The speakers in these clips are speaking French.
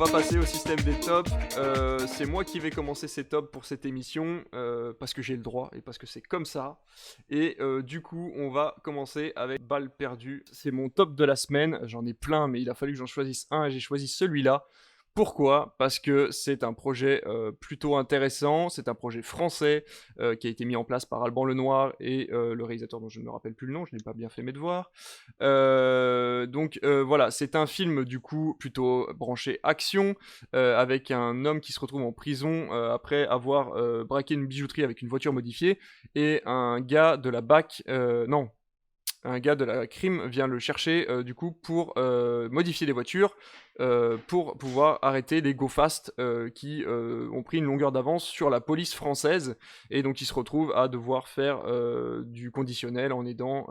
va passer au système des tops. C'est moi qui vais commencer ces tops pour cette émission parce que j'ai le droit et parce que c'est comme ça. Et du coup, on va commencer avec Balle perdue. C'est mon top de la semaine. J'en ai plein, mais il a fallu que j'en choisisse un et j'ai choisi celui-là. Pourquoi ? Parce que c'est un projet plutôt intéressant, c'est un projet français qui a été mis en place par Alban Lenoir et le réalisateur dont je ne me rappelle plus le nom, je n'ai pas bien fait mes devoirs. Voilà, c'est un film du coup plutôt branché action, avec un homme qui se retrouve en prison après avoir braqué une bijouterie avec une voiture modifiée, et un gars de la BAC, non, un gars de la crime vient le chercher du coup pour modifier les voitures pour pouvoir arrêter les go fast qui ont pris une longueur d'avance sur la police française, et donc il se retrouve à devoir faire du conditionnel en aidant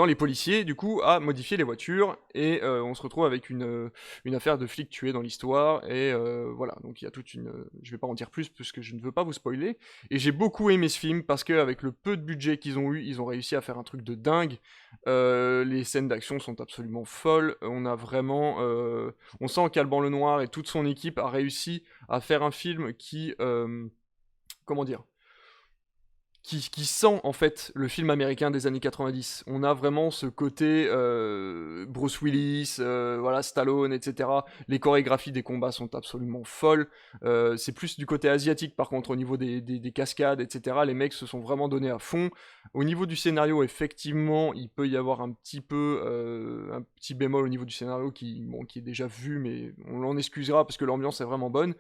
les policiers, du coup, à modifier les voitures, et on se retrouve avec une affaire de flic tué dans l'histoire, et voilà, donc il y a toute une... Je vais pas en dire plus, puisque je ne veux pas vous spoiler, et j'ai beaucoup aimé ce film, parce qu'avec le peu de budget qu'ils ont eu, ils ont réussi à faire un truc de dingue. Les scènes d'action sont absolument folles, on a vraiment... on sent qu'Alban Lenoir et toute son équipe a réussi à faire un film qui... comment dire, qui sent en fait le film américain des années 90. On a vraiment ce côté Bruce Willis, voilà, Stallone, etc. Les chorégraphies des combats sont absolument folles. C'est plus du côté asiatique par contre, au niveau des cascades, etc. Les mecs se sont vraiment donnés à fond. Au niveau du scénario, effectivement, il peut y avoir un petit bémol au niveau du scénario qui est déjà vu, mais on l'en excusera parce que l'ambiance est vraiment bonne.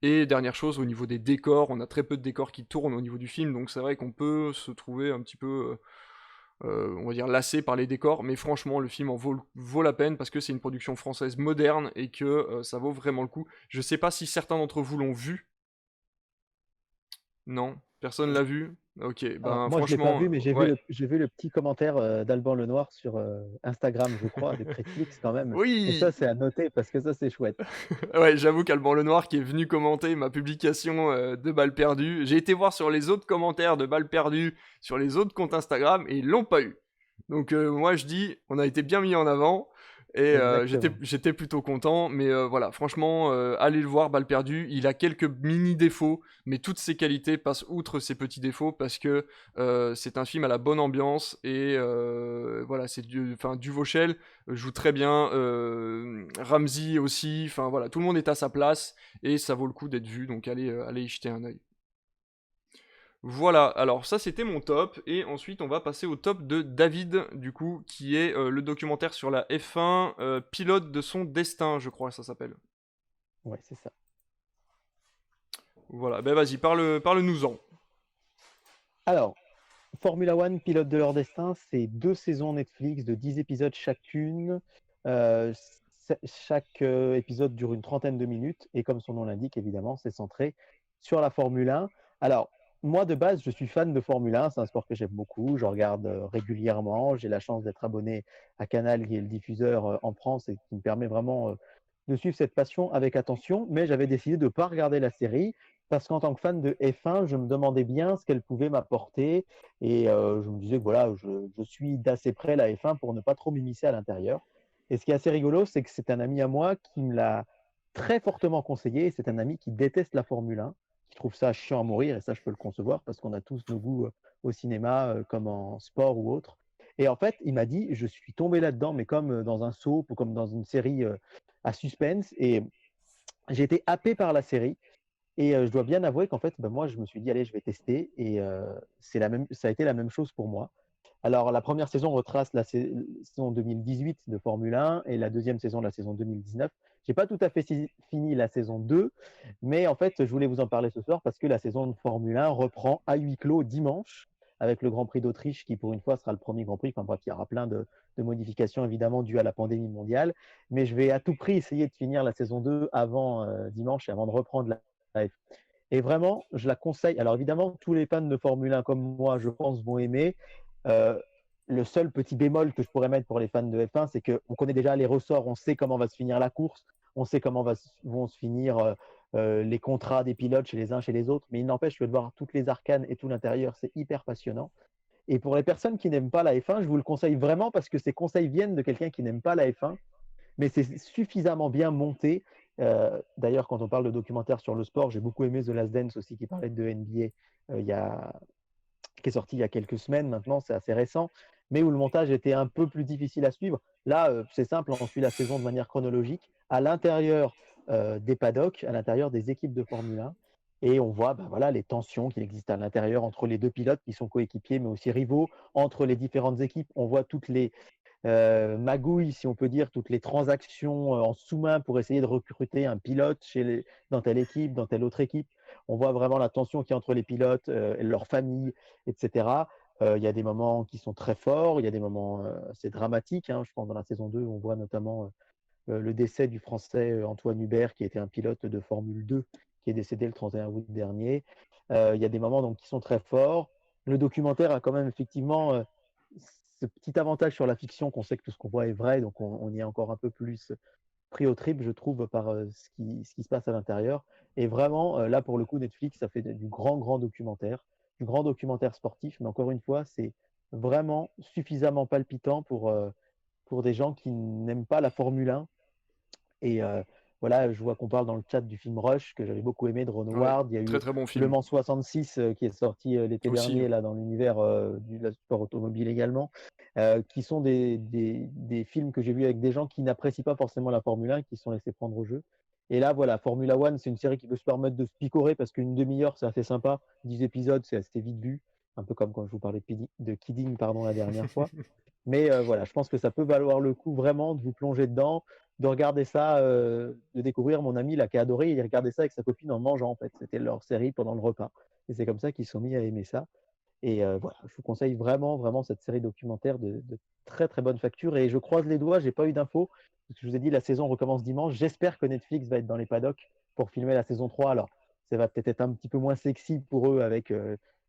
Et dernière chose, au niveau des décors, on a très peu de décors qui tournent au niveau du film, donc c'est vrai qu'on peut se trouver un petit peu, on va dire, lassé par les décors, mais franchement, le film en vaut la peine parce que c'est une production française moderne et que ça vaut vraiment le coup. Je sais pas si certains d'entre vous l'ont vu. Non, personne l'a vu. Ok, Alors, ben moi, je l'ai pas franchement, vu, mais j'ai vu ouais. le petit commentaire d'Alban Lenoir sur Instagram, je crois, de Critflix quand même. Et ça, Oui. c'est à noter parce que ça, c'est chouette. Ouais, j'avoue qu'Alban Lenoir qui est venu commenter ma publication de Balles perdues, j'ai été voir sur les autres commentaires de Balles perdues sur les autres comptes Instagram et ils l'ont pas eu. Donc moi je dis, on a été bien mis en avant et Exactement. j'étais plutôt content, mais voilà, franchement, allez le voir, Balles perdues, il a quelques mini défauts, mais toutes ses qualités passent outre ses petits défauts parce que c'est un film à la bonne ambiance, et voilà, c'est Duvauchel joue très bien, Ramsey aussi, enfin voilà, tout le monde est à sa place et ça vaut le coup d'être vu, donc allez y jeter un œil. Voilà, alors ça c'était mon top, et ensuite on va passer au top de David, du coup, qui est le documentaire sur la F1, Pilote de son destin, je crois que ça s'appelle. Ouais, c'est ça. Voilà, ben vas-y, parle-nous-en. Alors, Formula One, pilote de leur destin, c'est 2 saisons Netflix de 10 épisodes chacune. Euh, Chaque épisode dure une trentaine de minutes et comme son nom l'indique, évidemment, c'est centré sur la Formule 1. Alors, moi, de base, je suis fan de Formule 1. C'est un sport que j'aime beaucoup. Je regarde régulièrement. J'ai la chance d'être abonné à Canal, qui est le diffuseur en France et qui me permet vraiment de suivre cette passion avec attention. Mais j'avais décidé de ne pas regarder la série parce qu'en tant que fan de F1, je me demandais bien ce qu'elle pouvait m'apporter. Et je me disais que voilà, je suis d'assez près la F1 pour ne pas trop m'immiscer à l'intérieur. Et ce qui est assez rigolo, c'est que c'est un ami à moi qui me l'a très fortement conseillé. C'est un ami qui déteste la Formule 1, qui trouve ça chiant à mourir. Et ça, je peux le concevoir parce qu'on a tous nos goûts au cinéma, comme en sport ou autre. Et en fait, il m'a dit, je suis tombé là-dedans, mais comme dans un soap ou comme dans une série à suspense. Et j'ai été happé par la série. Et je dois bien avouer qu'en fait, ben, moi, je me suis dit, allez, je vais tester. Et ça a été la même chose pour moi. Alors, la première saison retrace la saison 2018 de Formule 1 et la deuxième saison, la saison 2019. Je n'ai pas tout à fait fini la saison 2, mais en fait, je voulais vous en parler ce soir parce que la saison de Formule 1 reprend à huis clos dimanche avec le Grand Prix d'Autriche qui, pour une fois, sera le premier Grand Prix. Enfin bref, il y aura plein de modifications, évidemment, dues à la pandémie mondiale. Mais je vais à tout prix essayer de finir la saison 2 avant dimanche et avant de reprendre la F1. Et vraiment, je la conseille. Alors évidemment, tous les fans de Formule 1 comme moi, je pense, vont aimer. Euh, le seul petit bémol que je pourrais mettre pour les fans de F1, c'est qu'on connaît déjà les ressorts, on sait comment va se finir la course, on sait comment vont se finir les contrats des pilotes chez les uns, chez les autres, mais il n'empêche que de voir toutes les arcanes et tout l'intérieur, c'est hyper passionnant. Et pour les personnes qui n'aiment pas la F1, je vous le conseille vraiment parce que ces conseils viennent de quelqu'un qui n'aime pas la F1 mais c'est suffisamment bien monté. D'ailleurs, quand on parle de documentaire sur le sport, j'ai beaucoup aimé The Last Dance aussi, qui parlait de NBA, qui est sorti il y a quelques semaines maintenant, c'est assez récent, mais où le montage était un peu plus difficile à suivre. Là, c'est simple, on suit la saison de manière chronologique, à l'intérieur des paddocks, à l'intérieur des équipes de Formule 1, et on voit ben voilà, les tensions qui existent à l'intérieur entre les deux pilotes qui sont coéquipiers, mais aussi rivaux, entre les différentes équipes. On voit toutes les magouilles, si on peut dire, toutes les transactions en sous-main pour essayer de recruter un pilote dans telle équipe, dans telle autre équipe. On voit vraiment la tension qu'il y a entre les pilotes et leurs familles, etc. Il y a des moments qui sont très forts, il y a des moments assez dramatiques. Hein. Je pense dans la saison 2, on voit notamment le décès du Français Antoine Hubert, qui était un pilote de Formule 2, qui est décédé le 31 août dernier. Il y a des moments donc, qui sont très forts. Le documentaire a quand même effectivement ce petit avantage sur la fiction qu'on sait que tout ce qu'on voit est vrai, donc on y est encore un peu plus pris au trip, je trouve, par ce qui se passe à l'intérieur. Et vraiment, là, pour le coup, Netflix, ça fait du grand documentaire sportif, mais encore une fois, c'est vraiment suffisamment palpitant pour des gens qui n'aiment pas la Formule 1. Et voilà, je vois qu'on parle dans le chat du film Rush, que j'avais beaucoup aimé, de Ron Ouais, Howard. Il y a très eu très bon Le film Mans 66 qui est sorti l'été aussi. dernier là, dans l'univers du sport automobile également, qui sont des films que j'ai vus avec des gens qui n'apprécient pas forcément la Formule 1, qui se sont laissés prendre au jeu. Et là, voilà, Formula One, c'est une série qui peut se permettre de se picorer parce qu'une demi-heure, c'est assez sympa. 10 épisodes, c'est assez vite vu. Un peu comme quand je vous parlais de Kidding pardon, la dernière fois. Mais voilà, je pense que ça peut valoir le coup vraiment de vous plonger dedans, de regarder ça, de découvrir mon ami là qui a adoré, il regardait ça avec sa copine en mangeant en fait. C'était leur série pendant le repas. Et c'est comme ça qu'ils se sont mis à aimer ça. Et voilà, je vous conseille vraiment, vraiment cette série documentaire de très très bonne facture. Et je croise les doigts, j'ai pas eu d'infos. Parce que je vous ai dit, la saison recommence dimanche. J'espère que Netflix va être dans les paddocks pour filmer la saison 3. Alors, ça va peut-être être un petit peu moins sexy pour eux avec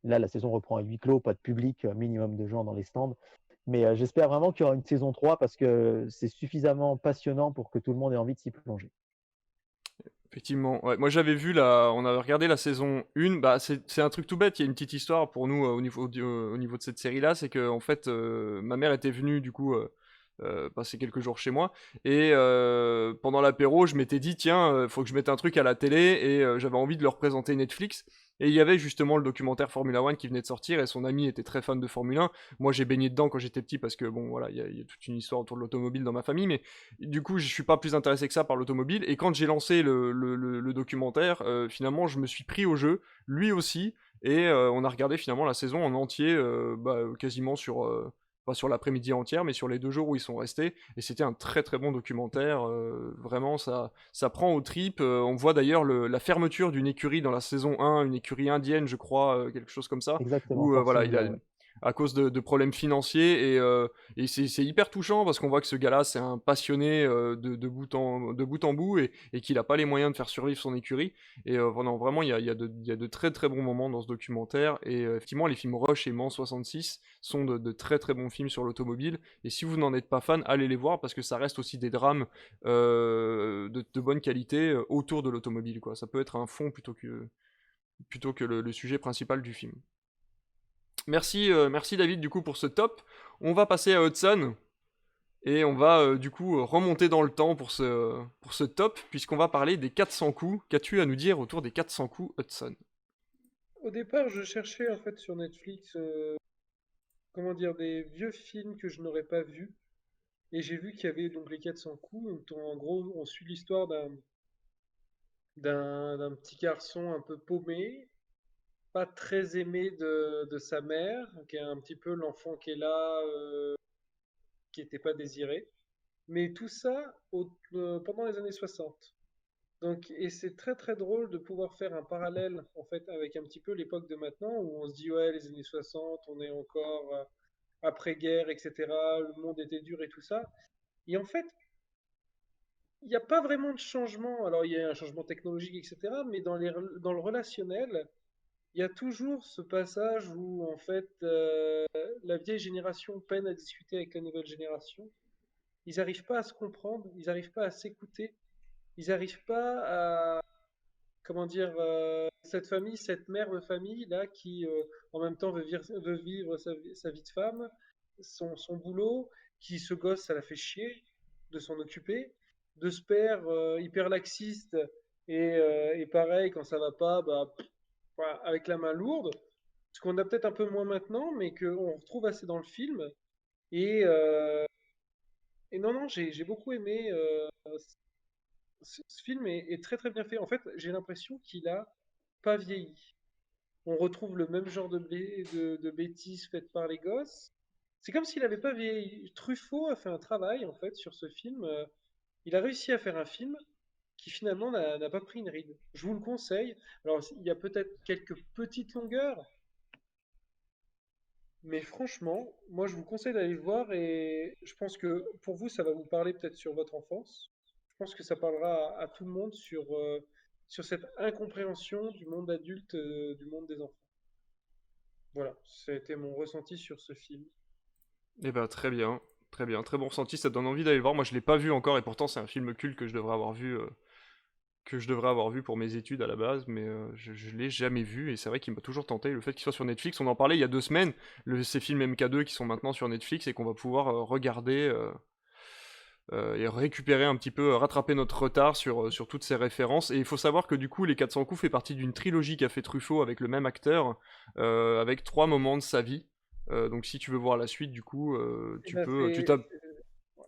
là, la saison reprend à huis clos, pas de public, minimum de gens dans les stands. Mais j'espère vraiment qu'il y aura une saison 3 parce que c'est suffisamment passionnant pour que tout le monde ait envie de s'y plonger. Effectivement, ouais. Moi j'avais vu on avait regardé la saison 1, bah c'est un truc tout bête, il y a une petite histoire pour nous au niveau de cette série-là, c'est que en fait ma mère était venue du coup passer quelques jours chez moi et pendant l'apéro je m'étais dit tiens faut que je mette un truc à la télé et j'avais envie de leur présenter Netflix et il y avait justement le documentaire Formula One qui venait de sortir et son ami était très fan de Formule 1. Moi j'ai baigné dedans quand j'étais petit parce que bon voilà il y a toute une histoire autour de l'automobile dans ma famille mais du coup, je suis pas plus intéressé que ça par l'automobile. Et quand j'ai lancé le documentaire, finalement, je me suis pris au jeu, lui aussi, et on a regardé finalement la saison en entier, bah, quasiment sur, pas sur l'après-midi entière, mais sur les 2 jours où ils sont restés. Et c'était un très très bon documentaire. Vraiment, ça prend aux tripes. On voit d'ailleurs la fermeture d'une écurie dans la saison 1, une écurie indienne, je crois, quelque chose comme ça, Exactement, où Force voilà, India, ouais. à cause de problèmes financiers et c'est hyper touchant parce qu'on voit que ce gars-là, c'est un passionné de bout en bout et qu'il n'a pas les moyens de faire survivre son écurie. Et vraiment, il y a de très très bons moments dans ce documentaire. Et effectivement, les films Rush et Mans 66 sont de très très bons films sur l'automobile. Et si vous n'en êtes pas fan, allez les voir parce que ça reste aussi des drames de bonne qualité autour de l'automobile, quoi. Ça peut être un fond plutôt que le sujet principal du film. Merci, merci David du coup pour ce top. On va passer à Hudson et on va du coup remonter dans le temps pour ce top puisqu'on va parler des 400 coups. Qu'as-tu à nous dire autour des 400 coups Hudson? Au départ, je cherchais en fait sur Netflix, comment dire, des vieux films que je n'aurais pas vus. Et j'ai vu qu'il y avait donc les 400 coups. Où en gros, on suit l'histoire d'un petit garçon un peu paumé, pas très aimé de sa mère, qui est un petit peu l'enfant qui est là, qui n'était pas désiré. Mais tout ça pendant les années 60. Donc, et c'est très très drôle de pouvoir faire un parallèle en fait avec un petit peu l'époque de maintenant où on se dit ouais les années 60 on est encore après-guerre etc. Le monde était dur et tout ça. Et en fait il n'y a pas vraiment de changement. Alors il y a un changement technologique etc. Mais dans le relationnel il y a toujours ce passage où en fait la vieille génération peine à discuter avec la nouvelle génération. Ils n'arrivent pas à se comprendre, ils n'arrivent pas à s'écouter, ils n'arrivent pas à comment dire, cette famille, cette mère de famille là qui en même temps veut vivre sa vie de femme, son boulot, qui ce gosse, ça la fait chier. de s'en occuper, de ce père hyper laxiste et pareil, quand ça va pas, bah, voilà, avec la main lourde, ce qu'on a peut-être un peu moins maintenant, mais qu'on retrouve assez dans le film. Et, euh, et non, non, j'ai beaucoup aimé. Ce film est très très bien fait. En fait, j'ai l'impression qu'il a pas vieilli. On retrouve le même genre de bêtises faites par les gosses. C'est comme s'il n'avait pas vieilli. Truffaut a fait un travail en fait sur ce film. Il a réussi à faire un film qui finalement n'a pas pris une ride. Je vous le conseille. Alors, il y a peut-être quelques petites longueurs, mais franchement, moi je vous conseille d'aller le voir et je pense que pour vous, ça va vous parler peut-être sur votre enfance. Je pense que ça parlera à tout le monde sur cette incompréhension du monde adulte, du monde des enfants. Voilà, ça a été mon ressenti sur ce film. Eh ben très bien, très bien, très bon ressenti, ça donne envie d'aller le voir. Moi je l'ai pas vu encore et pourtant c'est un film culte que je devrais avoir vu pour mes études à la base, mais je l'ai jamais vu et c'est vrai qu'il m'a toujours tenté le fait qu'il soit sur Netflix. On en parlait il y a 2 semaines, ces films MK2 qui sont maintenant sur Netflix et qu'on va pouvoir regarder et récupérer un petit peu, rattraper notre retard sur toutes ces références. Et il faut savoir que du coup, Les 400 coups fait partie d'une trilogie qu'a fait Truffaut avec le même acteur, avec 3 moments de sa vie. Donc si tu veux voir la suite, du coup, Et tu ben, peux, tu tapes. ouais,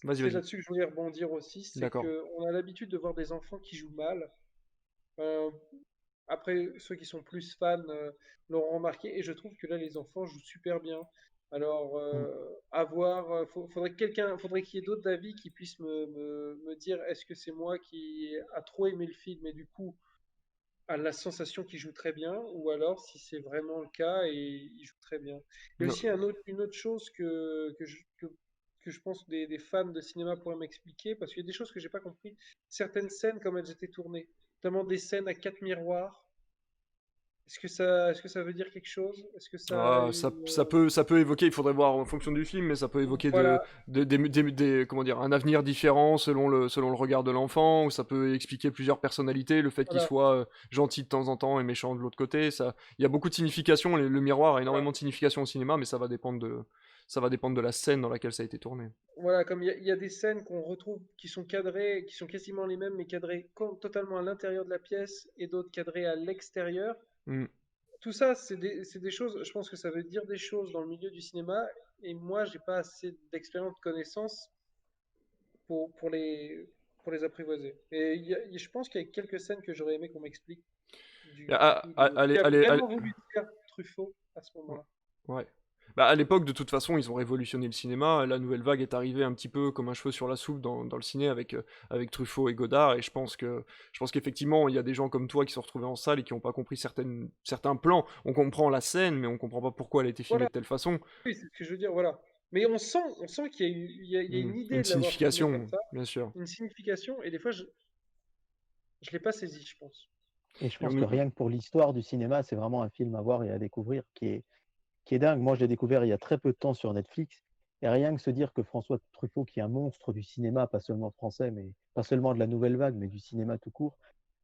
Vas-y, c'est vas-y. là-dessus que je voulais rebondir aussi, c'est D'accord. que on a l'habitude de voir des enfants qui jouent mal. Euh, Après, ceux qui sont plus fans l'auront remarqué, et je trouve que là, les enfants jouent super bien. Alors, Mm. faudrait qu'il y ait d'autres avis qui puissent me dire est-ce que c'est moi qui a trop aimé le film et du coup a la sensation qu'il joue très bien, ou alors si c'est vraiment le cas et il joue très bien. Il y a Non. aussi une autre chose que je pense des fans de cinéma pourraient m'expliquer, parce qu'il y a des choses que j'ai pas compris. Certaines scènes, comme elles étaient tournées, notamment des scènes à 4 miroirs. Est-ce que ça veut dire quelque chose? Est-ce que ça a Ah, une... ça peut évoquer, il faudrait voir en fonction du film, mais ça peut évoquer Voilà, comment dire, un avenir différent selon le regard de l'enfant, ou ça peut expliquer plusieurs personnalités, le fait qu'il voilà, soit gentil de temps en temps et méchant de l'autre côté. Il y a beaucoup de significations. Le miroir a voilà. énormément de significations au cinéma, mais ça va dépendre de la scène dans laquelle ça a été tourné. Voilà, comme il y a des scènes qu'on retrouve qui sont cadrées, qui sont quasiment les mêmes, mais cadrées totalement à l'intérieur de la pièce et d'autres cadrées à l'extérieur. Hmm. Tout ça, c'est des choses, je pense que ça veut dire des choses dans le milieu du cinéma, et moi, j'ai pas assez d'expérience, de connaissances pour, pour les, pour les apprivoiser. Et je pense qu'il y a quelques scènes que j'aurais aimé qu'on m'explique du coup, ce Allez, qu'a allez, vraiment voulu dire Truffaut à ce ouais. moment-là. Ouais. Bah, à l'époque, de toute façon, ils ont révolutionné le cinéma. La nouvelle vague est arrivée un petit peu comme un cheveu sur la soupe dans le ciné avec Truffaut et Godard. Et je pense qu'effectivement, il y a des gens comme toi qui sont retrouvés en salle et qui n'ont pas compris certains plans. On comprend la scène, mais on comprend pas pourquoi elle a été filmée Voilà, de telle façon. oui, c'est ce que je veux dire, voilà. Mais on sent qu'il y a, il y a une idée Une de l'avoir filmé comme signification, ça, bien sûr. une signification, et des fois, je l'ai pas saisi, je pense. Et je Et on pense que nous- rien que pour l'histoire du cinéma, c'est vraiment un film à voir et à découvrir qui est dingue. Moi, je l'ai découvert il y a très peu de temps sur Netflix. Et rien que se dire que François Truffaut, qui est un monstre du cinéma, pas seulement français, mais pas seulement de la nouvelle vague, mais du cinéma tout court.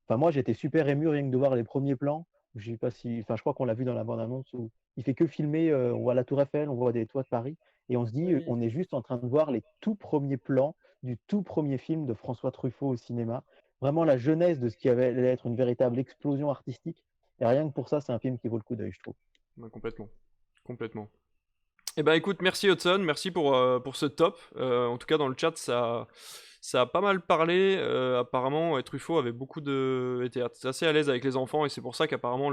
Enfin, moi, j'étais super ému rien que de voir les premiers plans. Je sais pas si, enfin, je crois qu'on l'a vu dans la bande-annonce où il fait que filmer. On voit la Tour Eiffel, on voit des toits de Paris, et on se dit, Oui, on est juste en train de voir les tout premiers plans du tout premier film de François Truffaut au cinéma. Vraiment la jeunesse de ce qui allait être une véritable explosion artistique. Et rien que pour ça, c'est un film qui vaut le coup d'œil, je trouve. Ouais, complètement. Complètement. Eh ben écoute, merci Hudson, merci pour ce top. En tout cas, dans le chat, ça a pas mal parlé. Apparemment, Truffaut avait était assez à l'aise avec les enfants et c'est pour ça qu'apparemment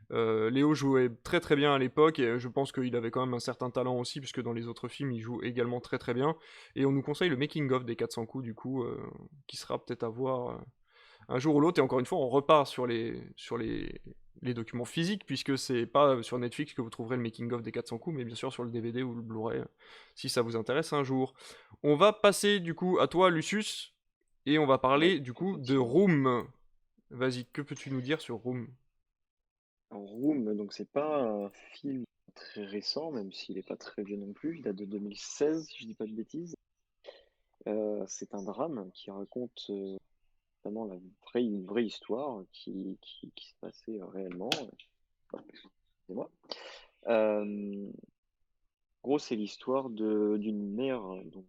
Léo jouait très très bien à l'époque et je pense qu'il avait quand même un certain talent aussi puisque dans les autres films il joue également très très bien. Et on nous conseille le making of des 400 coups du coup, qui sera peut-être à voir un jour ou l'autre. Et encore une fois, on repart les documents physiques, puisque c'est pas sur Netflix que vous trouverez le making-of des 400 coups, mais bien sûr sur le DVD ou le Blu-ray, si ça vous intéresse un jour. On va passer du coup à toi, Lucius, et on va Oui, parler du coup de effectivement. Room. Vas-y, que peux-tu nous dire sur Room? Alors, Room, donc c'est pas un film très récent, même s'il n'est pas très vieux non plus. Il date de 2016, si je dis pas de bêtises. C'est un drame qui raconte notamment une vraie histoire qui se passait réellement. Excusez-moi. Euh, en gros, c'est l'histoire d'une mère donc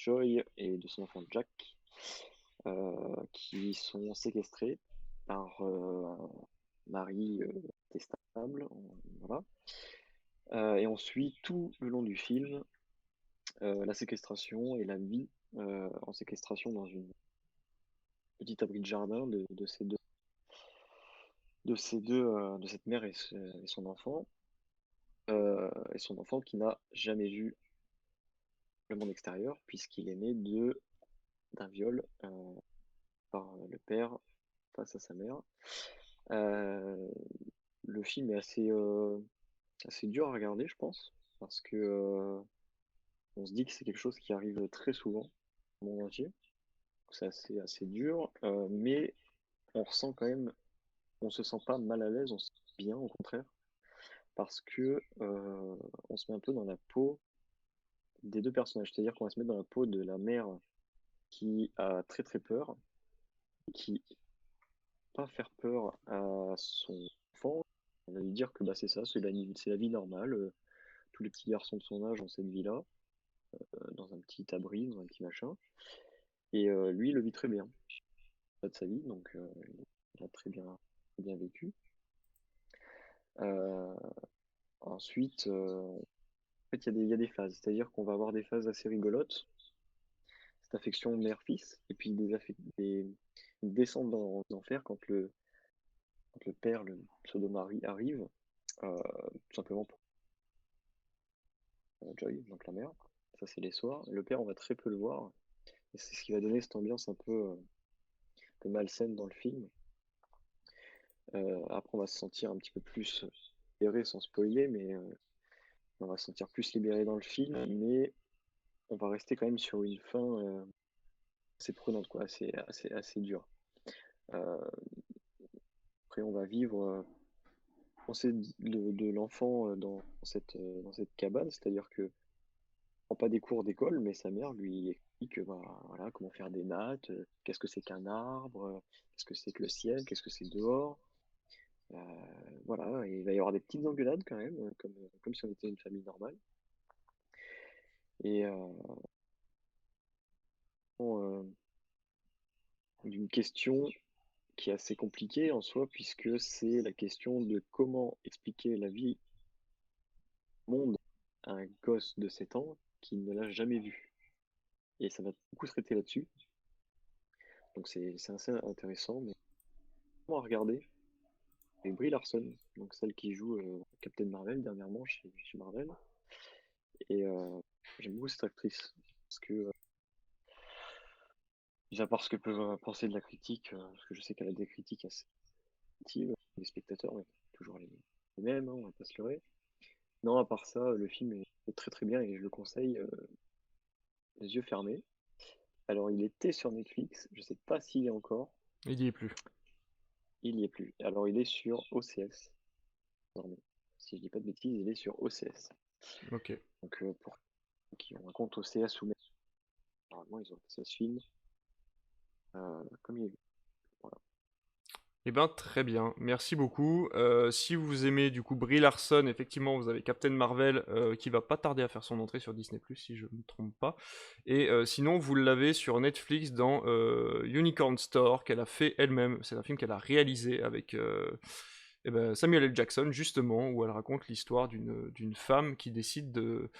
Joy et de son enfant Jack, qui sont séquestrés par un mari détestable. Voilà. Et on suit tout le long du film la séquestration et la vie en séquestration dans une petite abri de jardin de cette mère et son enfant. Et son enfant qui n'a jamais vu le monde extérieur puisqu'il est né d'un viol par le père face à sa mère. Le film est assez dur à regarder, je pense, parce que on se dit que c'est quelque chose qui arrive très souvent au monde entier. C'est assez dur, mais on ressent quand même, on se sent pas mal à l'aise, on se sent bien au contraire, parce que on se met un peu dans la peau des deux personnages, c'est-à-dire qu'on va se mettre dans la peau de la mère qui a très très peur, qui pas faire peur à son enfant, on va lui dire que bah, c'est ça, c'est la vie normale, tous les petits garçons de son âge ont cette vie-là, dans un petit abri, dans un petit machin, et lui il le vit très bien, pas de sa vie, donc il a très bien vécu. Euh, Ensuite, en fait, il y a des phases, c'est-à-dire qu'on va avoir des phases assez rigolotes, cette affection mère-fils, et puis une descente dans l'enfer quand le père, le pseudo-mari, arrive, tout simplement pour Joy, donc la mère. Ça, c'est les soirs. Le père, on va très peu le voir, et c'est ce qui va donner cette ambiance un peu malsaine dans le film. Après, on va se sentir un petit peu plus libéré sans spoiler, mais on va se sentir plus libéré dans le film, mais on va rester quand même sur une fin assez prenante, quoi, assez dure. Après, on va vivre pensée de l'enfant dans cette cabane, c'est-à-dire que prend pas des cours d'école, mais sa mère lui explique bah, voilà, comment faire des maths, qu'est-ce que c'est qu'un arbre, qu'est-ce que c'est que le ciel, qu'est-ce que c'est dehors. Euh, voilà, et il va y avoir des petites engueulades quand même, comme si on était une famille normale. Et bon, d'une question qui est assez compliquée en soi, puisque c'est la question de comment expliquer la vie au monde à un gosse de 7 ans qui ne l'a jamais vu. Et ça va beaucoup se traiter là-dessus. Donc c'est assez intéressant, mais comment à regarder. Et Brie Larson, donc celle qui joue Captain Marvel dernièrement chez Marvel. Et j'aime beaucoup cette actrice, parce que, mis à part ce que peuvent penser de la critique, parce que je sais qu'elle a des critiques assez négatives, des spectateurs, mais toujours les mêmes, hein, on va pas se leurrer. Non, à part ça, le film est très très bien et je le conseille les yeux fermés. Alors, il était sur Netflix, je sais pas s'il est encore, Il y est plus. il y est plus. Alors, il est sur OCS, désormais. Si je dis pas de bêtises, il est sur OCS. Ok. Donc, pour ceux qui ont un compte OCS ou même, normalement, ils ont accès à ce film, comme il est. Voilà. Eh ben très bien, merci beaucoup. Si vous aimez du coup Brie Larson, effectivement vous avez Captain Marvel qui va pas tarder à faire son entrée sur Disney+, si je ne me trompe pas. Et sinon vous l'avez sur Netflix dans Unicorn Store qu'elle a fait elle-même. C'est un film qu'elle a réalisé avec Samuel L. Jackson justement, où elle raconte l'histoire d'une femme qui décide de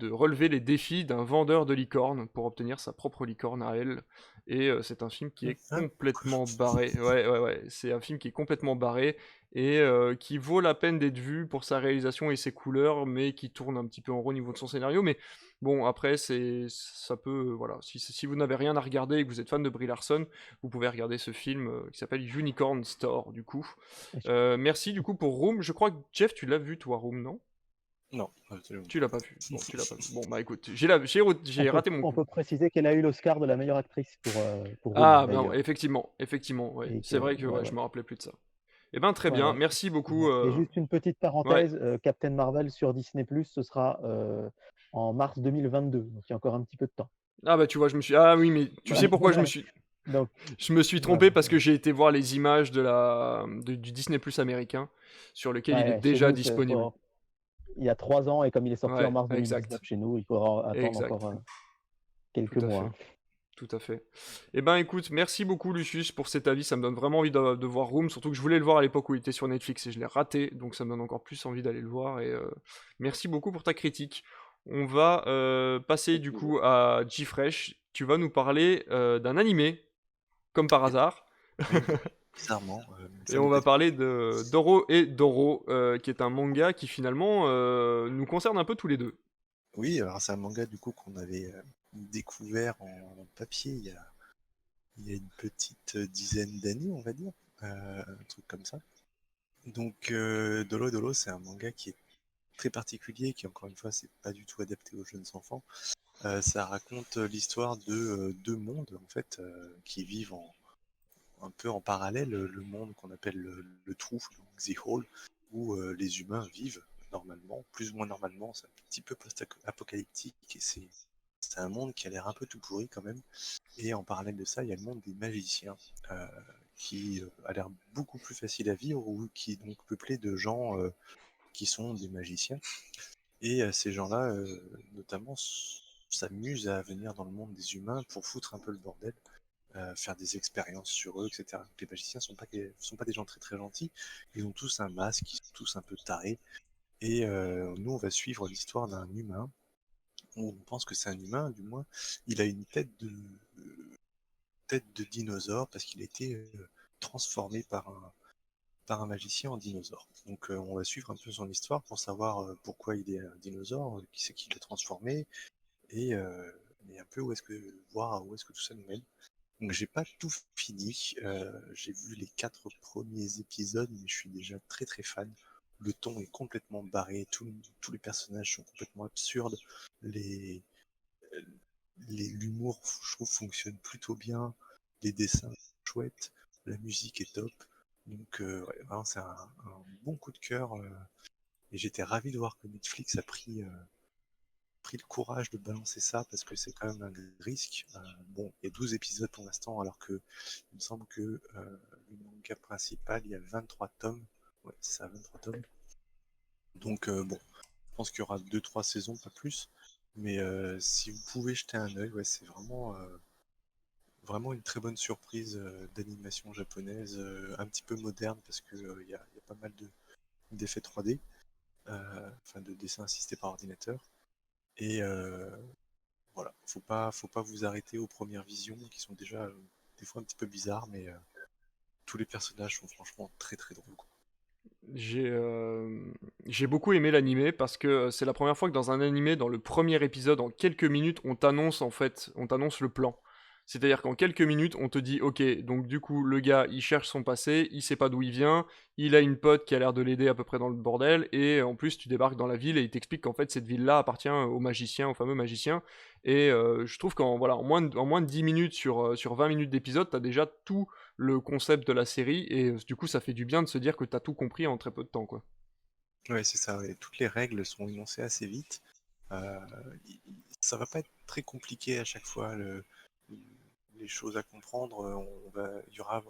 relever les défis d'un vendeur de licornes pour obtenir sa propre licorne à elle. Et c'est un film qui est complètement barré. Ouais, c'est un film qui est complètement barré et qui vaut la peine d'être vu pour sa réalisation et ses couleurs, mais qui tourne un petit peu en rond au niveau de son scénario. Mais bon, après, ça peut, voilà. Si vous n'avez rien à regarder et que vous êtes fan de Brie Larson, vous pouvez regarder ce film qui s'appelle Unicorn Store, du coup. Merci, du coup, pour Room. Je crois que Jeff, tu l'as vu, toi, Room, non? Non, absolument. Tu l'as pas vu. Bon, tu l'as pas vu. Bon, bah écoute, j'ai raté mon On coup. peut préciser qu'elle a eu l'Oscar de la meilleure actrice pour Ah, Room, ben d'ailleurs. effectivement, ouais. Et C'est que, vrai que ouais, je ouais. me rappelais plus de ça. Eh ben très Ouais, bien, ouais. merci beaucoup. Et juste une petite Ouais. parenthèse, Captain Marvel sur Disney+, ce sera en mars 2022, donc il y a encore un petit peu de temps. Ah bah tu vois, ah oui, mais tu sais pourquoi je Donc, me suis trompé voilà. parce que j'ai été voir les images du Disney Plus américain sur lequel il est Ouais, chez déjà nous, disponible. il y a 3 ans, et comme il est sorti en Ouais, mars 2019 exact. chez nous, il faudra attendre Exact. encore quelques tout à mois. fait. Hein. Tout à fait. Eh ben écoute, merci beaucoup Lucius pour cet avis, ça me donne vraiment envie de voir Room, surtout que je voulais le voir à l'époque où il était sur Netflix et je l'ai raté, donc ça me donne encore plus envie d'aller le voir et merci beaucoup pour ta critique. On va passer Avec du plaisir. coup à G-Fresh, tu vas nous parler d'un animé, comme par Oui, hasard, oui, bizarrement, et ça on m'est va pas parler de Doro et Doro, qui est un manga qui finalement nous concerne un peu tous les deux. Oui, alors c'est un manga du coup qu'on avait découvert en papier il y a une petite dizaine d'années, on va dire, un truc comme ça. Donc Dolo Dolo, c'est un manga qui est très particulier, qui encore une fois, c'est pas du tout adapté aux jeunes enfants. Ça raconte l'histoire de deux mondes en fait qui vivent un peu en parallèle, le monde qu'on appelle le trou, donc The Hole, où les humains vivent normalement, plus ou moins normalement, c'est un petit peu post-apocalyptique et c'est un monde qui a l'air un peu tout pourri quand même. Et en parallèle de ça, il y a le monde des magiciens, euh, qui a l'air beaucoup plus facile à vivre, ou qui est donc peuplé de gens qui sont des magiciens. Et ces gens-là, notamment, s'amusent à venir dans le monde des humains pour foutre un peu le bordel, faire des expériences sur eux, etc. Donc, les magiciens sont pas des gens très très gentils, ils ont tous un masque, ils sont tous un peu tarés. Et nous, on va suivre l'histoire d'un humain. On pense que c'est un humain, du moins. Il a une tête de dinosaure parce qu'il a été transformé par un magicien en dinosaure. Donc on va suivre un peu son histoire pour savoir pourquoi il est un dinosaure, qui c'est qui l'a transformé, et, euh, et un peu voir où est-ce que tout ça nous mène. Donc j'ai pas tout fini, j'ai vu les 4 premiers épisodes, mais je suis déjà très très fan. Le ton est complètement barré, tous les personnages sont complètement absurdes, les, l'humour, je trouve, fonctionne plutôt bien, les dessins sont chouettes, la musique est top. Donc ouais, vraiment, c'est un bon coup de cœur, et j'étais ravi de voir que Netflix a pris le courage de balancer ça parce que c'est quand même un risque. Bon, il y a 12 épisodes pour l'instant, alors que il me semble que le manga principal, il y a 23 tomes. Ouais, c'est ça, 23 tomes. Donc bon, je pense qu'il y aura 2-3 saisons, pas plus. Mais si vous pouvez jeter un œil, ouais, c'est vraiment une très bonne surprise d'animation japonaise, un petit peu moderne parce que il y a pas mal d'effets 3D, enfin de dessins assistés par ordinateur. Et voilà, faut pas vous arrêter aux premières visions qui sont déjà des fois un petit peu bizarres, mais tous les personnages sont franchement très très drôles, quoi. J'ai euh, j'ai beaucoup aimé l'animé parce que c'est la première fois que dans un animé, dans le premier épisode, en quelques minutes, on t'annonce le plan. C'est-à-dire qu'en quelques minutes, on te dit, ok, donc du coup, le gars, il cherche son passé, il sait pas d'où il vient, il a une pote qui a l'air de l'aider à peu près dans le bordel, et en plus, tu débarques dans la ville et il t'explique qu'en fait, cette ville-là appartient au magicien, au fameux magicien. Et je trouve qu'en voilà, en moins de 10 minutes sur 20 minutes d'épisode, t'as déjà tout le concept de la série et du coup ça fait du bien de se dire que t'as tout compris en très peu de temps quoi. Ouais, c'est ça, ouais. Toutes les règles sont énoncées assez vite. Euh, Ça va pas être très compliqué à chaque fois, les choses à comprendre. Il y aura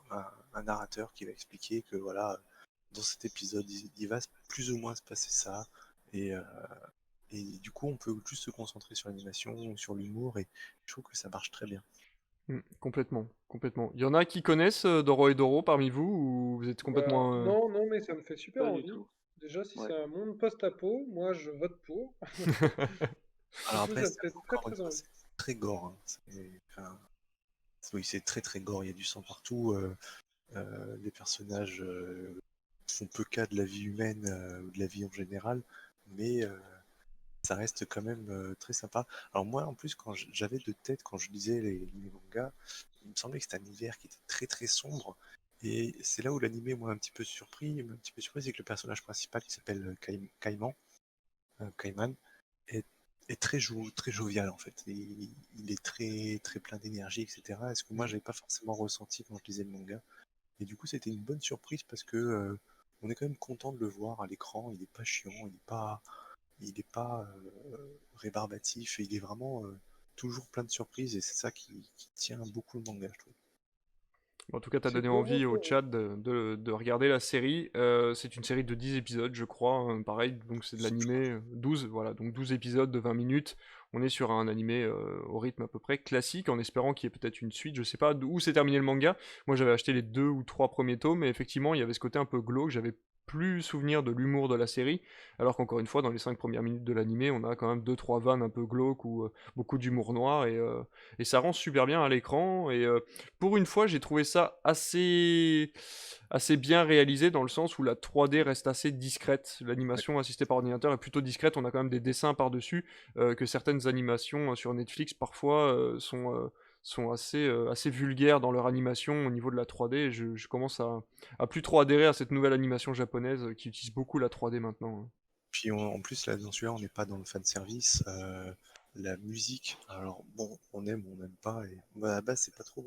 un narrateur qui va expliquer que voilà, dans cet épisode, il va plus ou moins se passer ça. Et, euh, et du coup, on peut juste se concentrer sur l'animation, sur l'humour, et je trouve que ça marche très bien. Complètement, complètement. Il y en a qui connaissent Doro et Doro parmi vous ou vous êtes Bah, complètement non, non, mais ça me fait super Pas du envie. tout. Déjà, si Ouais. c'est un monde post-apo, moi je vote pour. Du Alors coup, après, ça me fait très encore une très fois, envie. c'est très gore, hein. Enfin, oui, c'est très très gore, il y a du sang partout. Les personnages font peu cas de la vie humaine ou de la vie en général, mais ça reste quand même très sympa. Alors moi, en plus, quand j'avais de tête, quand je lisais les mangas, il me semblait que c'était un univers qui était très très sombre. Et c'est là où l'animé m'a un petit peu surpris, c'est que le personnage principal qui s'appelle Kaiman, est, est très jovial en fait. Et il est très très plein d'énergie, etc. Est-ce que moi j'avais pas forcément ressenti quand je lisais le manga. Et du coup, c'était une bonne surprise parce que on est quand même content de le voir à l'écran. Il est pas chiant, il est pas rébarbatif, et il est vraiment toujours plein de surprises. Et c'est ça qui tient beaucoup le manga, je trouve. En tout cas, tu as C'est donné bon envie au pour- chat de regarder la série. C'est une série de 10 épisodes, je crois, hein, pareil, donc c'est de l'animé 12, voilà, donc 12 épisodes de 20 minutes. On est sur un animé au rythme à peu près classique, en espérant qu'il y ait peut-être une suite. Je sais pas où s'est terminé le manga. Moi, j'avais acheté les 2 ou 3 premiers tomes, mais effectivement, il y avait ce côté un peu glauque. J'avais plus souvenir de l'humour de la série, alors qu'encore une fois, dans les 5 premières minutes de l'animé, on a quand même deux trois vannes un peu glauques ou beaucoup d'humour noir, et ça rend super bien à l'écran. Et pour une fois, j'ai trouvé ça assez bien réalisé dans le sens où la 3D reste assez discrète. L'animation assistée par ordinateur est plutôt discrète. On a quand même des dessins par-dessus, que certaines animations sur Netflix parfois sont assez vulgaires dans leur animation au niveau de la 3D. Et je commence à plus trop adhérer à cette nouvelle animation japonaise qui utilise beaucoup la 3D maintenant, hein. Puis en plus, là, dans celui-là, on n'est pas dans le fanservice. La musique, alors bon, on aime ou on n'aime pas. Et moi, à la base, c'est pas trop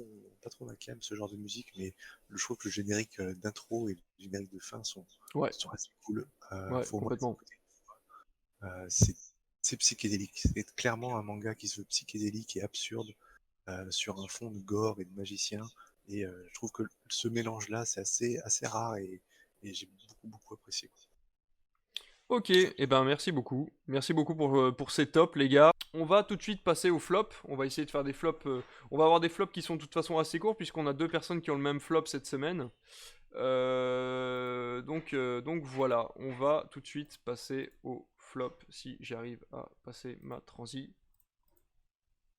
ma cam, ce genre de musique, mais je trouve que le générique d'intro et le générique de fin Ouais, sont assez cool. ouais, Faut au moins les complètement. écouter. C'est psychédélique. C'est clairement un manga qui se veut psychédélique et absurde sur un fond de gore et de magicien. Et je trouve que ce mélange-là, c'est assez rare et j'ai beaucoup apprécié, quoi. Ok, et ben merci beaucoup. Merci beaucoup pour ces tops, les gars. On va tout de suite passer au flop. On va essayer de faire des flops. On va avoir des flops qui sont de toute façon assez courts, puisqu'on a deux personnes qui ont le même flop cette semaine. Donc voilà, on va tout de suite passer au flop. Si j'arrive à passer ma transi.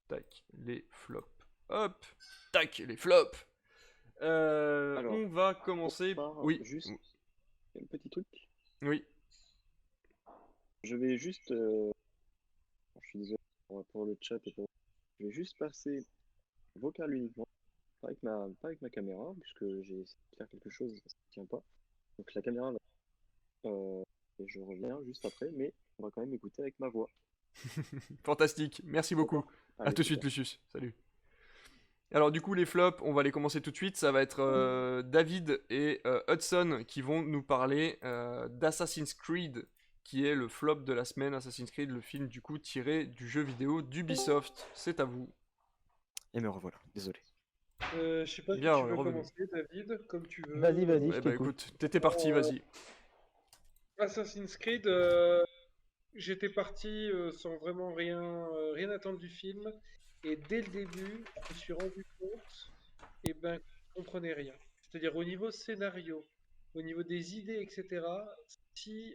Tac, les flops. Hop, tac, les flops. Alors, On va pour commencer. ça, Oui, juste un petit truc. oui. Je vais juste, je suis désolé pour le chat et je vais juste passer vocal uniquement, pas avec ma caméra, puisque j'ai essayé de faire quelque chose, ça ne tient pas. Donc la caméra va, et je reviens juste après, mais on va quand même écouter avec ma voix. Fantastique, merci beaucoup. D'accord? À Allez, tout de suite, super. Lucius. Salut. Alors du coup les flops, on va les commencer tout de suite. Ça va être David et Hudson qui vont nous parler d'Assassin's Creed, qui est le flop de la semaine. Assassin's Creed, le film du coup tiré du jeu vidéo d'Ubisoft. C'est à vous. Et me revoilà, désolé. Je sais pas si Bien, tu veux revenu. commencer, David, comme tu veux. Vas-y, je Eh ben t'écoute. écoute, t'étais parti, vas-y. Assassin's Creed, j'étais parti sans vraiment rien attendre du film. Et dès le début, je me suis rendu compte, et ben, que je comprenais rien. C'est-à-dire au niveau scénario, au niveau des idées, etc. Si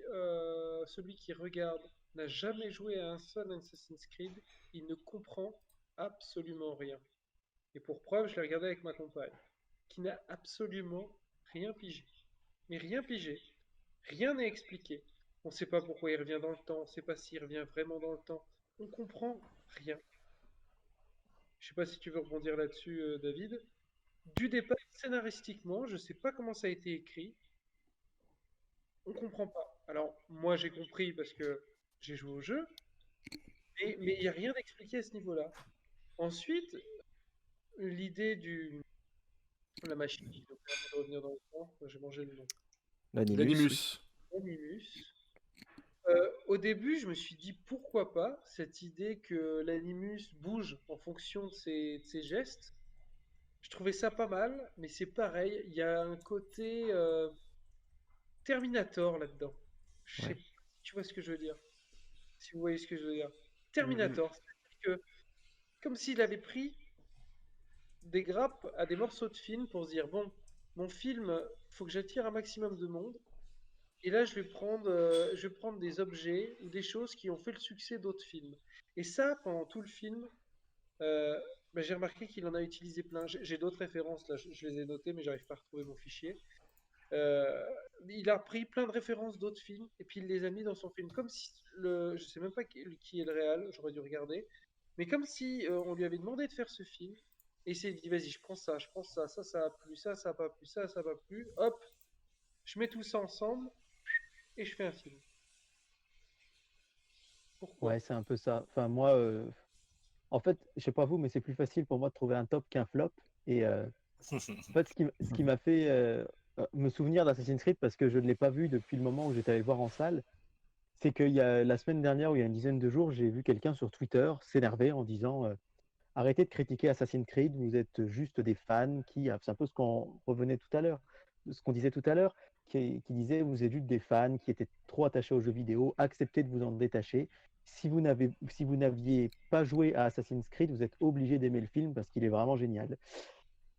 celui qui regarde n'a jamais joué à un seul Assassin's Creed, il ne comprend absolument rien. Et pour preuve, je l'ai regardé avec ma compagne, qui n'a absolument rien pigé. Mais rien pigé. Rien n'est expliqué. On ne sait pas pourquoi il revient dans le temps, on ne sait pas s'il revient vraiment dans le temps. On comprend rien. Je sais pas si tu veux rebondir là-dessus, David. Du départ, scénaristiquement, je ne sais pas comment ça a été écrit. On comprend pas. Alors, moi, j'ai compris parce que j'ai joué au jeu, mais il n'y a rien d'expliqué à ce niveau-là. Ensuite, l'idée la machine qui nous permet de revenir dans le temps, j'ai mangé le nom. L'animus, oui. L'Animus. Animus. Au début, je me suis dit pourquoi pas cette idée que l'animus bouge en fonction de ses gestes. Je trouvais ça pas mal, mais c'est pareil, il y a un côté Terminator là-dedans. Je sais Ouais. pas si tu vois ce que je veux dire. Si vous voyez ce que je veux dire. Mhm. Terminator, c'est-à-dire que comme s'il avait pris des grappes à des morceaux de film pour se dire bon, mon film, faut que j'attire un maximum de monde. Et là, je vais prendre des objets ou des choses qui ont fait le succès d'autres films. Et ça, pendant tout le film, euh, bah, j'ai remarqué qu'il en a utilisé plein. J'ai d'autres références, là, je les ai notées, mais j'arrive pas à retrouver mon fichier. Euh, il a pris plein de références d'autres films et puis il les a mis dans son film. Comme si je sais même pas qui est le réal, j'aurais dû regarder. Mais comme si on lui avait demandé de faire ce film. Et il s'est dit, vas-y, je prends ça, ça a plu, ça a pas plu, ça a pas plu. Hop, je mets tout ça ensemble et je fais un film. Pourquoi? Ouais, c'est un peu ça. Enfin, moi, en fait, je sais pas vous, mais c'est plus facile pour moi de trouver un top qu'un flop. Et en fait, ce qui m'a fait me souvenir d'Assassin's Creed, parce que je ne l'ai pas vu depuis le moment où j'étais allé le voir en salle, c'est qu'il y a la semaine dernière, ou il y a une dizaine de jours, j'ai vu quelqu'un sur Twitter s'énerver en disant arrêtez de critiquer Assassin's Creed, vous êtes juste des fans c'est un peu ce qu'on disait tout à l'heure, qui disait vous êtes juste des fans qui étaient trop attachés aux jeux vidéo, acceptez de vous en détacher. Si vous n'aviez pas joué à Assassin's Creed, vous êtes obligé d'aimer le film parce qu'il est vraiment génial.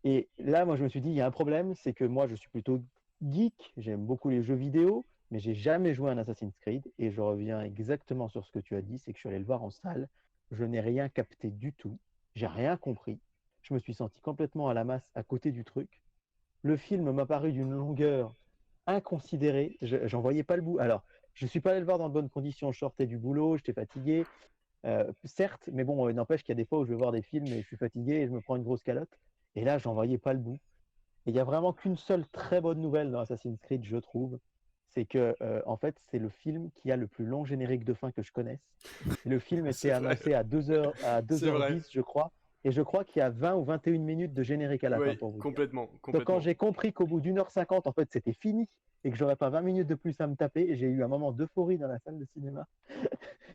Et là, moi, je me suis dit, il y a un problème, c'est que moi, je suis plutôt geek, j'aime beaucoup les jeux vidéo, mais j'ai jamais joué à un Assassin's Creed. Et je reviens exactement sur ce que tu as dit, c'est que je suis allé le voir en salle, je n'ai rien capté du tout, j'ai rien compris. Je me suis senti complètement à la masse à côté du truc. Le film m'a paru d'une longueur inconsidérée, j'en voyais pas le bout. Alors, je suis pas allé le voir dans de bonnes conditions, je sortais du boulot, j'étais fatigué, certes, mais bon, n'empêche qu'il y a des fois où je vais voir des films et je suis fatigué et je me prends une grosse calotte. Et là, j'en voyais pas le bout. Et il n'y a vraiment qu'une seule très bonne nouvelle dans Assassin's Creed, je trouve. C'est que, en fait, c'est le film qui a le plus long générique de fin que je connaisse. Le film était C'est vrai, annoncé à 2h, à c'est vrai. 2h10, je crois. Et je crois qu'il y a 20 ou 21 minutes de générique à la fin, Oui, pour vous dire. complètement, Donc, quand complètement. j'ai compris qu'au bout d'1h50, en fait, c'était fini et que j'aurais pas 20 minutes de plus à me taper, j'ai eu un moment d'euphorie dans la salle de cinéma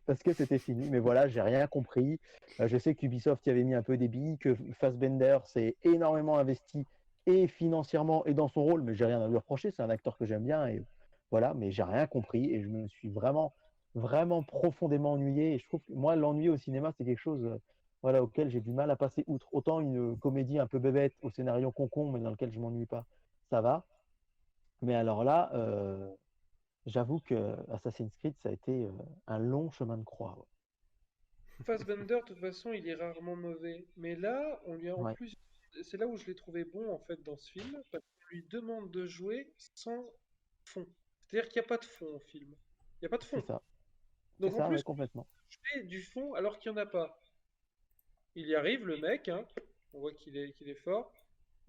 parce que c'était fini. Mais voilà, j'ai rien compris. Je sais qu'Ubisoft y avait mis un peu des billes, que Fassbender s'est énormément investi et financièrement et dans son rôle, mais j'ai rien à lui reprocher. C'est un acteur que j'aime bien et voilà, mais j'ai rien compris et je me suis vraiment, vraiment profondément ennuyé. Et je trouve que moi, l'ennui au cinéma, c'est quelque chose voilà, auquel j'ai du mal à passer outre. Autant une comédie un peu bébête au scénario concon, mais dans lequel je m'ennuie pas, ça va. Mais alors là, j'avoue que Assassin's Creed, ça a été un long chemin de croix. Fassbender, de toute façon, il est rarement mauvais. Mais là, on lui a en Ouais, plus. C'est là où je l'ai trouvé bon, en fait, dans ce film, parce qu'on lui demande de jouer sans fond. C'est-à-dire qu'il n'y a pas de fond au film. Il n'y a pas de c'est fond. ça. C'est Donc en ça, plus, ouais, complètement. je fais du fond alors qu'il n'y en a pas. Il y arrive, le mec, hein. On voit qu'il est fort.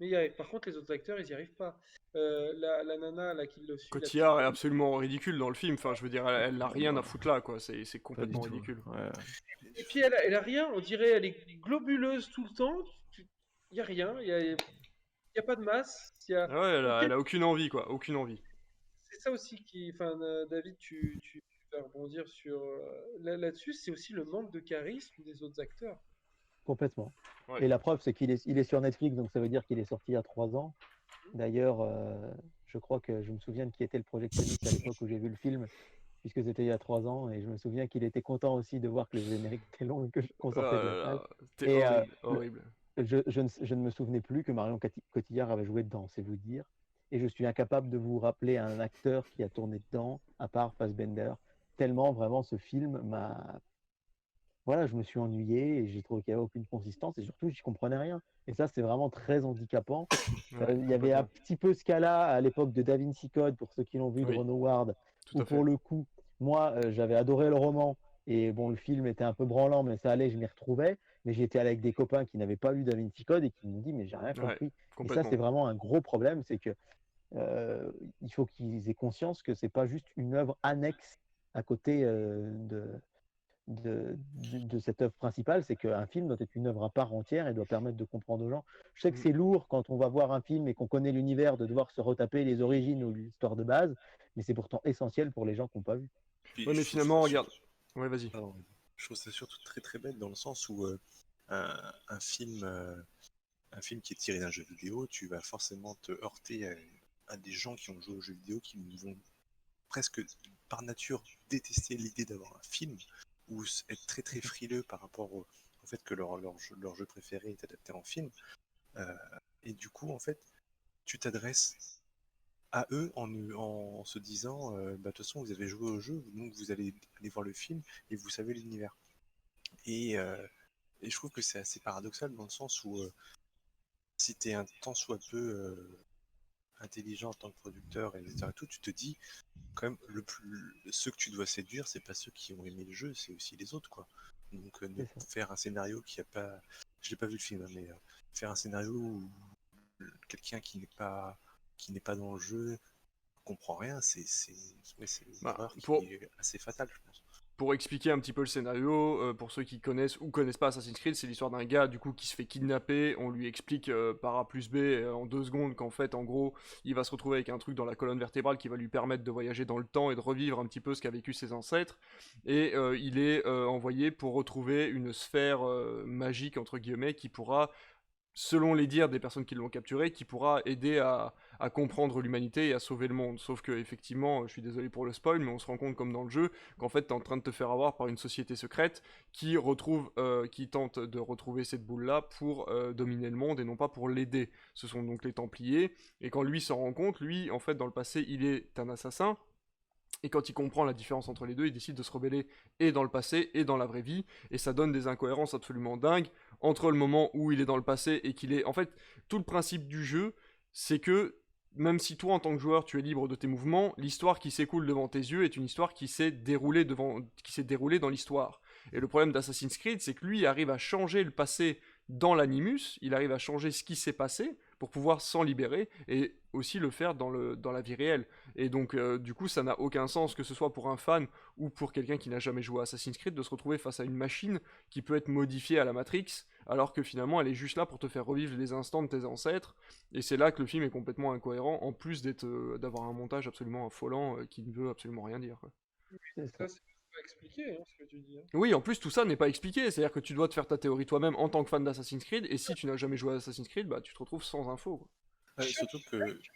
Mais il y arrive. Par contre, les autres acteurs, ils n'y arrivent pas. La nana là, qui le suit, la petite. Cotillard est absolument ridicule dans le film. Enfin, je veux dire, elle n'a rien à foutre là, quoi. C'est Pas du complètement tout. ridicule. Ouais. Et puis elle a rien, on dirait elle est globuleuse tout le temps. Il n'y a rien, il y a pas de masse. Ah ouais, Ok, elle a aucune envie, quoi. Aucune envie. c'est ça aussi qui. Enfin, David, tu vas rebondir sur là-dessus, c'est aussi le manque de charisme des autres acteurs. Complètement. Ouais. Et la preuve, c'est il est sur Netflix, donc ça veut dire qu'il est sorti il y a 3 ans. D'ailleurs, je crois que je me souviens de qui était le projectionniste à l'époque où j'ai vu le film, puisque c'était il y a 3 ans, et je me souviens qu'il était content aussi de voir que le générique était long et qu'on Oh sortait de la là salle. là, c'était Et horrible, horrible. je ne me souvenais plus que Marion Cotillard avait joué dedans, c'est vous dire. Et je suis incapable de vous rappeler un acteur qui a tourné dedans, à part Fassbender, tellement vraiment ce film m'a voilà, je me suis ennuyé et j'ai trouvé qu'il n'y avait aucune consistance et surtout, je comprenais rien. Et ça, c'est vraiment très handicapant. Ouais, Il y avait un complètement. petit peu ce cas-là à l'époque de Da Vinci Code, pour ceux qui l'ont vu, de Oui, Ron Howard, tout où à pour fait. le coup, moi, j'avais adoré le roman et bon, le film était un peu branlant, mais ça allait, je m'y retrouvais. Mais j'étais avec des copains qui n'avaient pas lu Da Vinci Code et qui m'ont dit, mais j'ai rien Ouais, compris. Et ça, c'est complètement. vraiment un gros problème, c'est que il faut qu'ils aient conscience que c'est pas juste une œuvre annexe à côté de cette œuvre principale, c'est qu'un film doit être une œuvre à part entière et doit permettre de comprendre aux gens. Je sais que Mm. c'est lourd quand on va voir un film et qu'on connaît l'univers de devoir se retaper les origines ou l'histoire de base, mais c'est pourtant essentiel pour les gens qui n'ont pas vu. Puis Ouais, mais je trouve finalement, ça regarde. surtout, Ouais, vas-y. pardon, je trouve ça surtout très très bête dans le sens où un film, un film qui est tiré d'un jeu vidéo, tu vas forcément te heurter à des gens qui ont joué aux jeux vidéo qui vont presque par nature détester l'idée d'avoir un film ou être très très frileux par rapport au fait que leur jeu préféré est adapté en film. Euh, et du coup, en fait, tu t'adresses à eux en se disant bah, de toute façon, vous avez joué au jeu, donc vous allez aller voir le film et vous savez l'univers. Et, euh, et je trouve que c'est assez paradoxal dans le sens où si tu es un tant soit peu intelligent en tant que producteur, etc., tout, tu te dis quand même ceux que tu dois séduire, c'est pas ceux qui ont aimé le jeu, c'est aussi les autres, quoi. Donc ne C'est ça. faire un scénario qui a pas, je l'ai pas vu le film, hein, mais faire un scénario où quelqu'un qui n'est pas dans le jeu comprend rien, ouais, c'est une Bah, erreur pour, qui est assez fatale, je pense. Pour expliquer un petit peu le scénario, pour ceux qui connaissent ou connaissent pas Assassin's Creed, c'est l'histoire d'un gars du coup qui se fait kidnapper. On lui explique par A plus B en 2 secondes qu'en fait, en gros, il va se retrouver avec un truc dans la colonne vertébrale qui va lui permettre de voyager dans le temps et de revivre un petit peu ce qu'a vécu ses ancêtres. Et il est envoyé pour retrouver une sphère magique entre guillemets qui pourra, selon les dires des personnes qui l'ont capturé, qui pourra aider à comprendre l'humanité et à sauver le monde. Sauf que, effectivement, je suis désolé pour le spoil, mais on se rend compte, comme dans le jeu, qu'en fait, t'es en train de te faire avoir par une société secrète qui tente de retrouver cette boule-là pour dominer le monde et non pas pour l'aider. Ce sont donc les Templiers, et quand lui s'en rend compte, lui, en fait, dans le passé, il est un assassin, et quand il comprend la différence entre les deux, il décide de se rebeller et dans le passé et dans la vraie vie, et ça donne des incohérences absolument dingues entre le moment où il est dans le passé et qu'il est... En fait, tout le principe du jeu, c'est que même si toi, en tant que joueur, tu es libre de tes mouvements, l'histoire qui s'écoule devant tes yeux est une histoire qui s'est déroulée dans l'histoire. Et le problème d'Assassin's Creed, c'est que lui arrive à changer le passé dans l'animus, il arrive à changer ce qui s'est passé pour pouvoir s'en libérer et aussi le faire dans la vie réelle. Et donc, du coup, ça n'a aucun sens, que ce soit pour un fan ou pour quelqu'un qui n'a jamais joué à Assassin's Creed, de se retrouver face à une machine qui peut être modifiée à la Matrix, alors que finalement, elle est juste là pour te faire revivre les instants de tes ancêtres. Et c'est là que le film est complètement incohérent, en plus d'avoir un montage absolument affolant qui ne veut absolument rien dire, quoi. C'est ça. Ça, c'est pas expliqué, hein, ce que tu dis. Hein. Oui, en plus, tout ça n'est pas expliqué, c'est-à-dire que tu dois te faire ta théorie toi-même en tant que fan d'Assassin's Creed, et si tu n'as jamais joué à Assassin's Creed, bah tu te retrouves sans info, quoi. Ouais, Il chope surtout le que mec,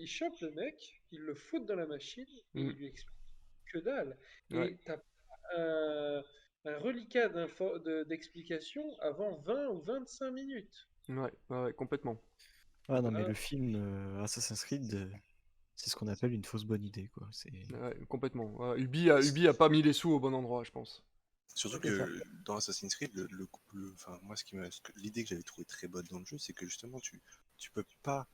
il chope le mec, il le fout dans la machine, et Mm. il lui explique que dalle. Ouais. Et t'as pas un reliquat d'explication avant 20 ou 25 minutes. Ouais, complètement. Ah non, mais Ah, le film Assassin's Creed, c'est ce qu'on appelle une fausse bonne idée, quoi. C'est... Ouais, complètement. Ouais, Ubi a pas mis les sous au bon endroit, je pense. Surtout C'est ça. que dans Assassin's Creed, enfin, moi, l'idée que j'avais trouvée très bonne dans le jeu, c'est que justement, tu peux pas,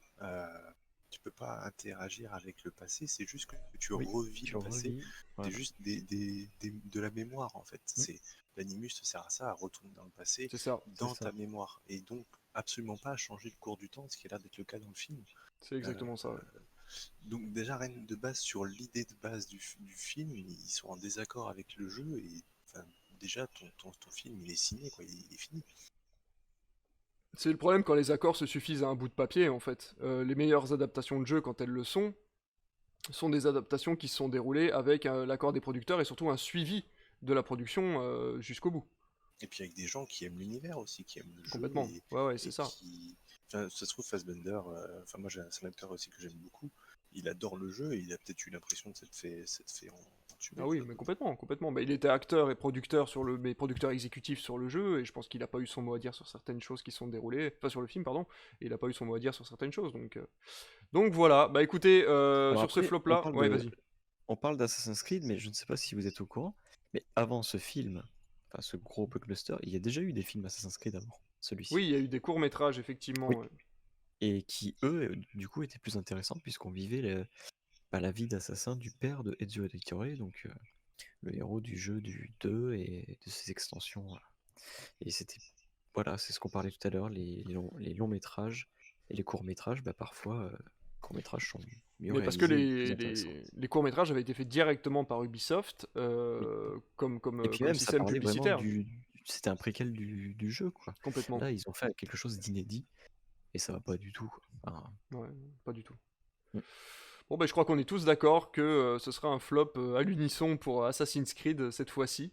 tu peux pas interagir avec le passé. C'est juste que tu Oui, revis tu le passé. revis. C'est Voilà. juste de la mémoire en fait. Mm. C'est l'animus te sert à ça, à retourner dans le passé, C'est ça, dans ça. ta mémoire, et donc absolument pas à changer le cours du temps, ce qui a l'air d'être le cas dans le film. c'est exactement ça. Ouais. Donc déjà rien de base sur l'idée de base du film, ils sont en désaccord avec le jeu et enfin, déjà ton film il est signé quoi, il est fini. C'est le problème quand les accords se suffisent à un bout de papier, en fait. Les meilleures adaptations de jeu, quand elles le sont des adaptations qui se sont déroulées avec l'accord des producteurs et surtout un suivi de la production jusqu'au bout. Et puis avec des gens qui aiment l'univers aussi, qui aiment le jeu Complètement. Ouais, c'est et ça. qui... Enfin, ça se trouve Fassbender, enfin moi c'est un acteur aussi que j'aime beaucoup, il adore le jeu et il a peut-être eu l'impression de s'être fait entuber, Ah oui, quoi. mais complètement. Bah, il était acteur et producteur mais producteur exécutif sur le jeu, et je pense qu'il a pas eu son mot à dire sur certaines choses qui sont déroulées, enfin sur le film, pardon, et il a pas eu son mot à dire sur certaines choses, donc voilà. Bah écoutez, Alors sur ce après, flop-là, ouais, vas-y. on parle d'Assassin's Creed, mais je ne sais pas si vous êtes au courant, mais avant ce film, enfin ce gros blockbuster, il y a déjà eu des films Assassin's Creed avant celui-ci. Oui, il y a eu des courts-métrages, effectivement. Oui. Ouais. Et qui, eux, du coup, étaient plus intéressants puisqu'on vivait la vie d'assassin du père de Ezio Auditore, donc le héros du jeu du 2 et de ses extensions. Voilà. Et c'était, voilà, c'est ce qu'on parlait tout à l'heure, les longs métrages et les courts métrages, bah parfois, les courts métrages sont mieux Mais parce que réalisés, plus intéressants. les courts-métrages avaient été faits directement par Ubisoft, Oui. comme, Et puis comme même, ça système parlait vraiment publicitaire, c'était un préquel du jeu, quoi. complètement. Là, ils ont fait quelque chose d'inédit et ça va pas du tout, quoi. Enfin, Ouais, pas du tout. Mm. Bon, ben, je crois qu'on est tous d'accord que ce sera un flop à l'unisson pour Assassin's Creed cette fois-ci.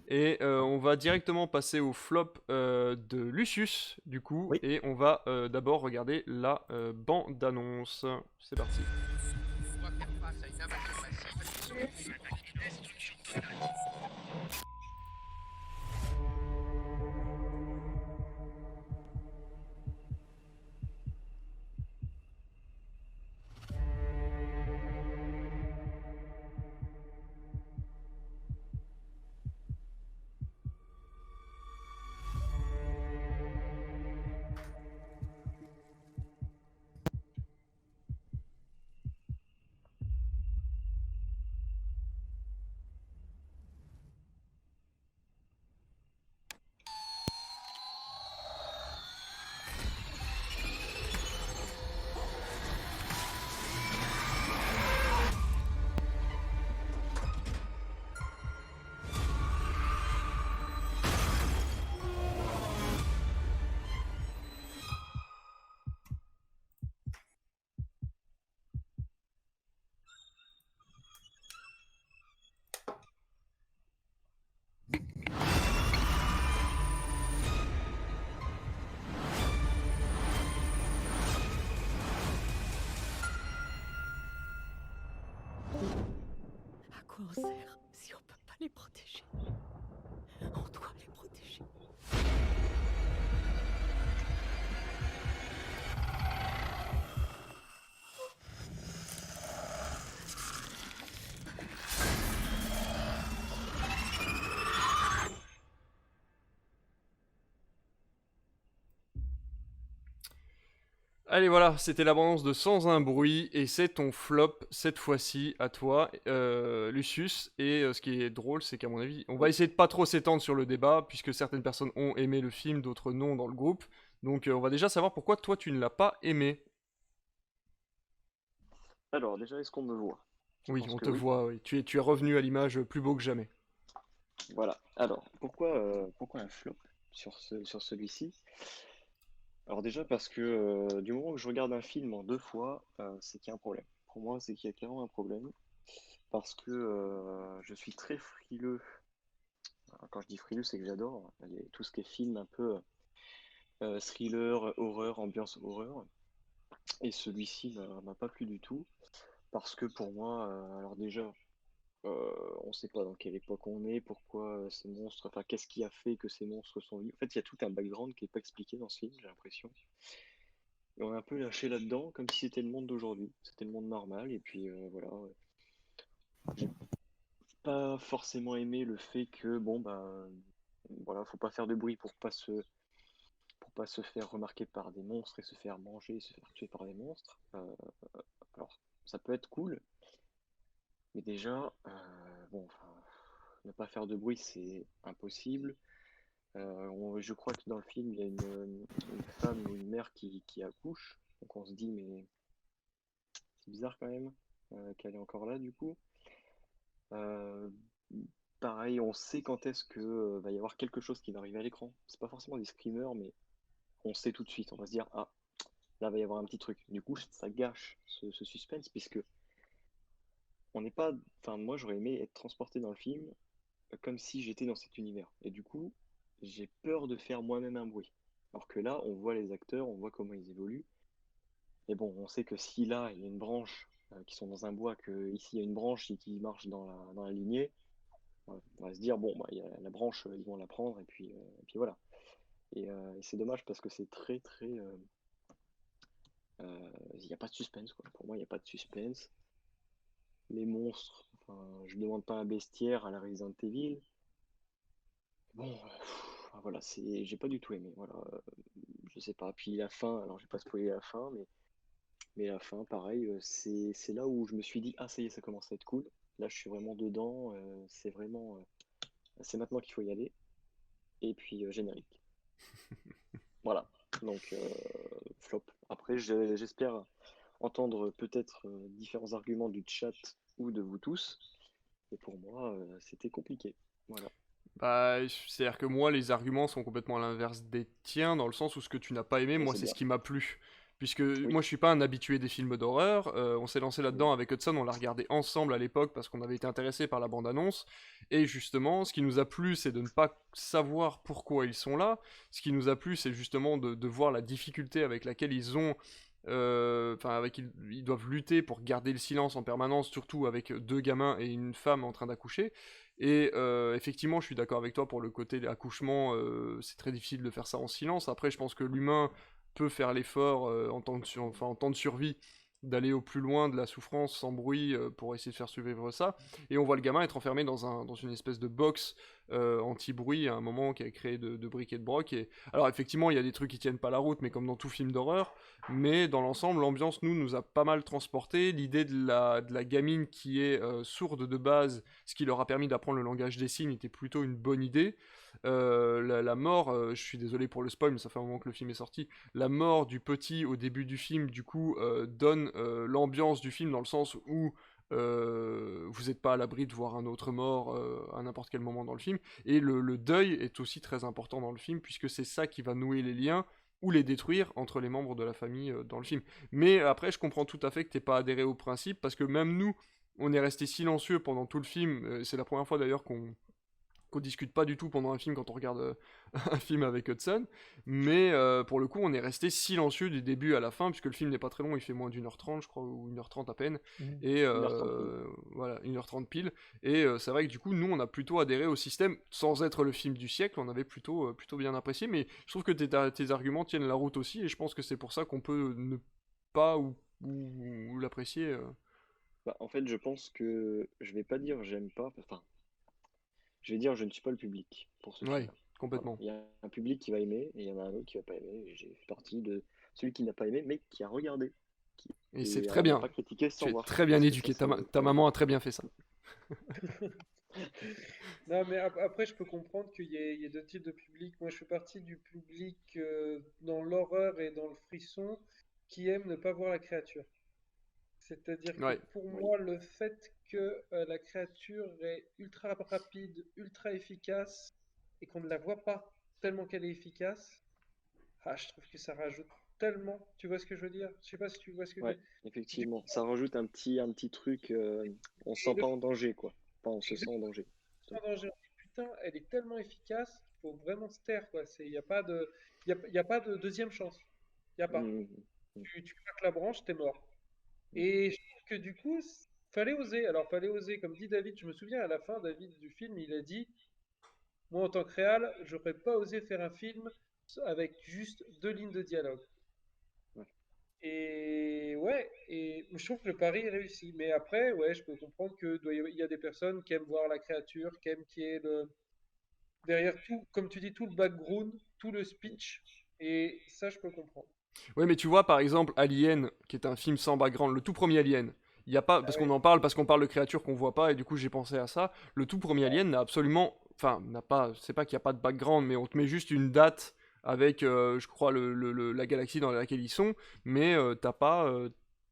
Et on va directement passer au flop de Lucius, du coup, oui. et on va d'abord regarder la bande-annonce. C'est parti. On doit faire face à une invasion massive et une destruction totale. cancer si on peut pas les protéger. On doit les protéger. Allez, voilà, c'était l'abondance de Sans un bruit, et c'est ton flop cette fois-ci à toi, Lucius. Et ce qui est drôle, c'est qu'à mon avis, on va essayer de pas trop s'étendre sur le débat, puisque certaines personnes ont aimé le film, d'autres non dans le groupe. Donc on va déjà savoir pourquoi toi tu ne l'as pas aimé. Alors, déjà, est-ce qu'on me voit? Je Oui, pense on que te oui. voit, oui. Tu es revenu à l'image plus beau que jamais. Voilà. Alors, pourquoi un flop sur celui-ci? Alors déjà parce que du moment que je regarde un film en deux fois, c'est qu'il y a un problème. Pour moi, c'est qu'il y a clairement un problème. Parce que je suis très frileux. Alors, quand je dis frileux, c'est que j'adore tout ce qui est film un peu thriller, horreur, ambiance horreur. Et celui-ci m'a pas plu du tout. Parce que pour moi, alors déjà, on sait pas dans quelle époque on est, pourquoi ces monstres, enfin qu'est-ce qui a fait que ces monstres sont venus. En fait, il y a tout un background qui est pas expliqué dans ce film, j'ai l'impression. Et on est un peu lâché là-dedans, comme si c'était le monde d'aujourd'hui, c'était le monde normal. Et puis voilà, j'ai pas forcément aimé le fait que bon bah voilà, faut pas faire de bruit pour pas se faire remarquer par des monstres et se faire manger, se faire tuer par des monstres. Alors ça peut être cool, mais déjà bon, enfin, ne pas faire de bruit c'est impossible. Je crois que dans le film il y a une femme ou une mère qui accouche, donc on se dit mais c'est bizarre quand même qu'elle est encore là du coup. Euh, Pareil, on sait quand est-ce que va y avoir quelque chose qui va arriver à l'écran. C'est pas forcément des screamers, mais on sait tout de suite. On va se dire, ah, là va y avoir un petit truc. Du coup, ça gâche ce suspense, puisque on n'est pas. Enfin, moi, j'aurais aimé être transporté dans le film comme si j'étais dans cet univers. Et du coup, j'ai peur de faire moi-même un bruit. Alors que là, on voit les acteurs, on voit comment ils évoluent. Et bon, on sait que si là, il y a une branche qui sont dans un bois, que ici il y a une branche qui marche dans la lignée, on va se dire, bon, bah, il y a la branche, ils vont la prendre, et puis voilà. Et c'est dommage parce que c'est très, très. Il n'y a pas de suspense, quoi. Pour moi, il n'y a pas de suspense. Les monstres, enfin, je demande pas un bestiaire à la Resident Evil. Bon, voilà, j'ai pas du tout aimé. Voilà, je sais pas. Puis la fin, alors je vais pas spoiler la fin, mais la fin, pareil, c'est là où je me suis dit, ah, ça y est, ça commence à être cool. Là, je suis vraiment dedans. C'est vraiment. C'est maintenant qu'il faut y aller. Et puis, générique. Voilà, donc flop. Après, j'espère entendre peut-être différents arguments du chat ou de vous tous. Et pour moi, c'était compliqué. Voilà. Bah, c'est-à-dire que moi, les arguments sont complètement à l'inverse des tiens, dans le sens où ce que tu n'as pas aimé, Et moi, c'est c'est bien. ce qui m'a plu. Puisque Oui. moi, je suis pas un habitué des films d'horreur. On s'est lancé Mm. là-dedans avec Hudson, on l'a regardé ensemble à l'époque parce qu'on avait été intéressé par la bande-annonce. Et justement, ce qui nous a plu, c'est de ne pas savoir pourquoi ils sont là. Ce qui nous a plu, c'est justement de voir la difficulté avec laquelle ils ont. Enfin, avec ils doivent lutter pour garder le silence en permanence, surtout avec deux gamins et une femme en train d'accoucher. Et effectivement, je suis d'accord avec toi pour le côté de l'accouchement, c'est très difficile de faire ça en silence. Après, je pense que l'humain peut faire l'effort enfin, en temps de survie d'aller au plus loin de la souffrance sans bruit pour essayer de faire survivre ça. Et on voit le gamin être enfermé dans une espèce de box anti-bruit à un moment qui est créé de briques et de broc. Et... Alors effectivement, il y a des trucs qui tiennent pas la route, mais comme dans tout film d'horreur. Mais dans l'ensemble, l'ambiance nous a pas mal transporté. L'idée de la gamine qui est sourde de base, ce qui leur a permis d'apprendre le langage des signes, était plutôt une bonne idée. La mort, je suis désolé pour le spoil, mais ça fait un moment que le film est sorti. La mort du petit au début du film, du coup, donne l'ambiance du film dans le sens où vous n'êtes pas à l'abri de voir un autre mort à n'importe quel moment dans le film. Et le deuil est aussi très important dans le film, puisque c'est ça qui va nouer les liens ou les détruire entre les membres de la famille dans le film. Mais après, je comprends tout à fait que t'aies pas adhéré au principe, parce que même nous, on est resté silencieux pendant tout le film. C'est la première fois d'ailleurs qu'on discute pas du tout pendant un film quand on regarde un film avec Hudson, mais pour le coup, on est resté silencieux du début à la fin, puisque le film n'est pas très long, il fait moins d'1h30, je crois, ou 1h30 à peine, et 1h30 pile. voilà, 1h30 pile, et c'est vrai que du coup, nous, on a plutôt adhéré au système, sans être le film du siècle, on avait plutôt bien apprécié, mais je trouve que tes arguments tiennent la route aussi, et je pense que c'est pour ça qu'on peut ne pas ou l'apprécier. Bah, en fait, je pense que je vais pas dire j'aime pas, enfin, je vais dire je ne suis pas le public pour ce Ouais, film-là. Voilà. complètement. Il y a un public qui va aimer et il y en a un autre qui va pas aimer. Et j'ai fait partie de celui qui n'a pas aimé, mais qui a regardé. Et c'est Et très n'a bien. pas critiqué sans Tu es voir. très bien Parce que ça, éduqué. c'est Ta quand même maman a très bien fait ça. Non, mais après, je peux comprendre qu'il y ait deux types de public. Moi, je fais partie du public dans l'horreur et dans le frisson qui aime ne pas voir la créature. C'est-à-dire que Ouais. pour Oui. moi, le fait que la créature est ultra rapide, ultra efficace et qu'on ne la voit pas tellement qu'elle est efficace, je trouve que ça rajoute tellement. Tu vois ce que je veux dire? Je sais pas si tu vois ce que je veux Ouais, dire. Du effectivement. Ça rajoute un petit truc. On se sent le pas en danger, quoi. Enfin, on se sent en fait danger. en danger, on dit, putain, elle est tellement efficace qu'il faut vraiment se taire, quoi. Il n'y a pas de, y a pas de deuxième chance. Il n'y a pas. Mm, mm, Tu craques la branche, t'es mort. mm. Et je trouve que du coup, fallait oser. Alors, fallait oser. Comme dit David, je me souviens à la fin, David, du film, il a dit, moi, en tant que réal, j'aurais pas osé faire un film avec juste 2 lignes de dialogue. Ouais. Et ouais, et je trouve que le pari est réussi. Mais après, ouais, je peux comprendre il y a des personnes qui aiment voir la créature, qui aiment qu'il y ait derrière tout, comme tu dis, tout le background, tout le speech. Et ça, je peux comprendre. Ouais, mais tu vois, par exemple, Alien, qui est un film sans background, le tout premier Alien. Il y a pas, Ah parce qu'on ouais, en parle, parce qu'on parle de créatures qu'on voit pas, et du coup j'ai pensé à ça. Le tout premier Alien n'a absolument, enfin, n'a pas, c'est pas qu'il n'y a pas de background, mais on te met juste une date avec, je crois, la galaxie dans laquelle ils sont, mais t'as pas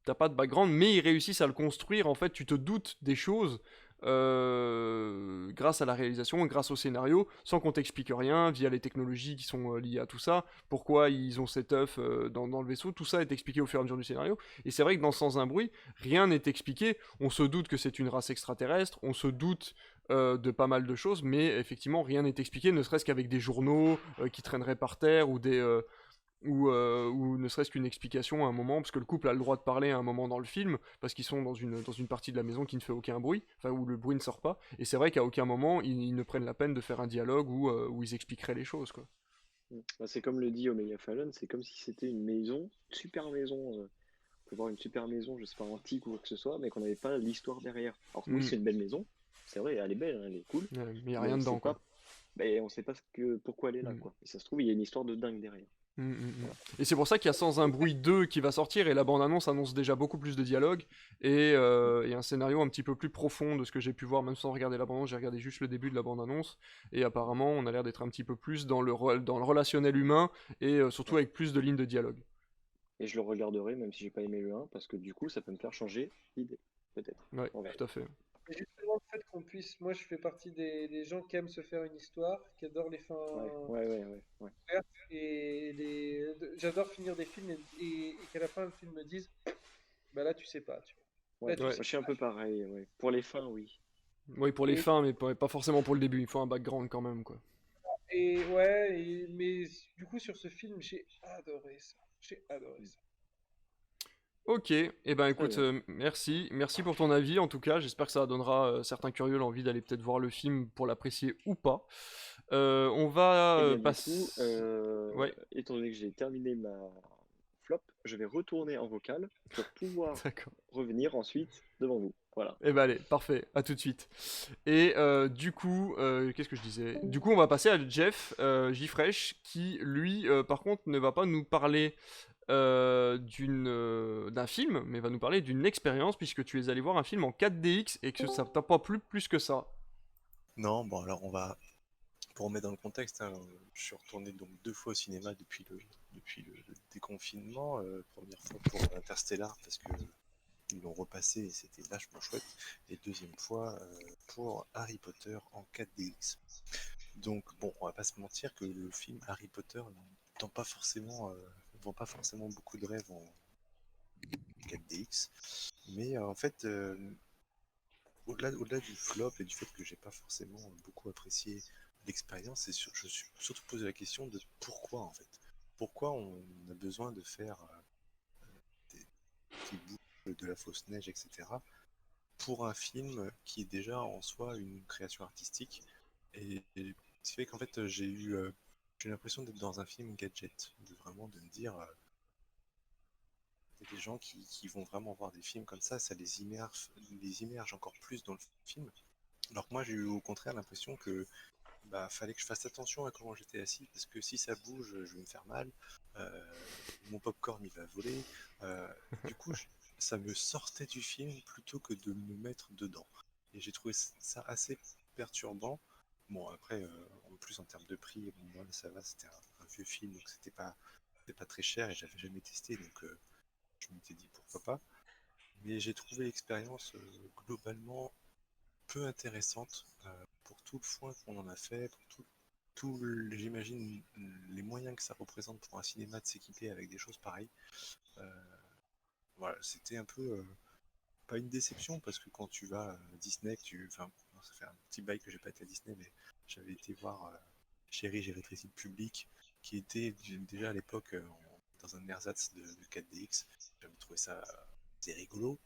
de background, mais ils réussissent à le construire. En fait, tu te doutes des choses grâce à la réalisation, grâce au scénario, sans qu'on t'explique rien, via les technologies qui sont liées à tout ça, pourquoi ils ont cet œuf dans le vaisseau, tout ça est expliqué au fur et à mesure du scénario. Et c'est vrai que dans Sans un bruit, rien n'est expliqué. On se doute que c'est une race extraterrestre, on se doute de pas mal de choses, mais effectivement rien n'est expliqué, ne serait-ce qu'avec des journaux qui traîneraient par terre ou ne serait-ce qu'une explication à un moment, parce que le couple a le droit de parler à un moment dans le film, parce qu'ils sont dans une partie de la maison qui ne fait aucun bruit, enfin où le bruit ne sort pas, et c'est vrai qu'à aucun moment ils ne prennent la peine de faire un dialogue où ils expliqueraient les choses, quoi. Mm. Bah, c'est comme le dit Omega Fallon, c'est comme si c'était une maison, une super maison. On peut voir une super maison, je sais pas, antique ou quoi que ce soit, mais qu'on n'avait pas l'histoire derrière. Alors oui, Mm. c'est une belle maison, c'est vrai, elle est belle, hein, elle est cool, Mais il n'y a mais rien on sait dedans, quoi. pas, mais on sait pas pourquoi elle est là, Mm. quoi. Et ça se trouve, il y a une histoire de dingue derrière. Voilà. Et c'est pour ça qu'il y a Sans un bruit 2 qui va sortir, et la bande-annonce annonce déjà beaucoup plus de dialogue, et un scénario un petit peu plus profond de ce que j'ai pu voir, même sans regarder la bande-annonce, j'ai regardé juste le début de la bande-annonce, et apparemment on a l'air d'être un petit peu plus dans dans le relationnel humain, et surtout Ouais. avec plus de lignes de dialogue. Et je le regarderai, même si j'ai pas aimé le 1, parce que du coup, ça peut me faire changer d'idée, peut-être. Ouais, On verra. tout à fait. Et justement, le fait qu'on puisse, moi je fais partie des gens qui aiment se faire une histoire, qui adorent les fins Ouais, ouais, ouais, ouais, ouais. ouvertes, et j'adore finir des films et qu'à la fin le film me dise, bah là tu sais pas, tu vois. Ouais, Là tu Ouais. moi, sais je suis un peu pareil, ouais. Pour les fins, oui. Oui, pour les Et, fins, mais pas forcément pour le début, il faut un background quand même, quoi. et ouais, mais du coup sur ce film j'ai adoré ça. J'ai adoré ça. Ok, et ben Très écoute, bien. merci pour ton avis en tout cas, j'espère que ça donnera certains curieux l'envie d'aller peut-être voir le film pour l'apprécier ou pas. On va Et bien, du coup, passer... Ouais, étant donné que j'ai terminé ma flop, je vais retourner en vocal pour pouvoir d'accord. revenir ensuite devant vous. Voilà. Eh ben allez, parfait, à tout de suite. Et du coup, qu'est-ce que je disais? Du coup, on va passer à Jeff Jfresh, qui lui, par contre, ne va pas nous parler d'un film, mais va nous parler d'une expérience, puisque tu es allé voir un film en 4DX et que ça t'a pas plu plus que ça. Non, bon alors pour remettre dans le contexte, hein, je suis retourné donc 2 fois au cinéma depuis le déconfinement. Première fois pour Interstellar parce que ils l'ont repassé et c'était vachement chouette. Et deuxième fois pour Harry Potter en 4DX. Donc bon, on va pas se mentir que le film Harry Potter ne vend pas forcément beaucoup de rêves en 4DX. Mais en fait, au-delà du flop et du fait que j'ai pas forcément beaucoup apprécié l'expérience, je me suis surtout posé la question de pourquoi en fait. Pourquoi on a besoin de faire des petites boucles de la fausse neige, etc. pour un film qui est déjà en soi une création artistique. Et ce qui fait qu'en fait j'ai l'impression d'être dans un film gadget, de me dire il y a des gens qui vont vraiment voir des films comme ça les immerge encore plus dans le film. Alors que moi j'ai eu au contraire l'impression que fallait que je fasse attention à comment j'étais assis parce que si ça bouge, je vais me faire mal, mon popcorn il va voler. euh, du coup, ça me sortait du film plutôt que de me mettre dedans. Et j'ai trouvé ça assez perturbant. Bon, après, en plus en termes de prix, bon, moi, ça va, c'était un vieux film, donc c'était pas très cher et j'avais jamais testé, donc je m'étais dit pourquoi pas. Mais j'ai trouvé l'expérience globalement peu intéressante pour tout le foin qu'on en a fait, pour j'imagine, les moyens que ça représente pour un cinéma de s'équiper avec des choses pareilles. Euh, voilà, c'était un peu pas une déception parce que quand tu vas à Disney, enfin, ça fait un petit bail que j'ai pas été à Disney, mais j'avais été voir Chérie, j'ai rétréci le public, qui était déjà à l'époque dans un ersatz de 4DX. J'avais trouvé ça assez rigolo.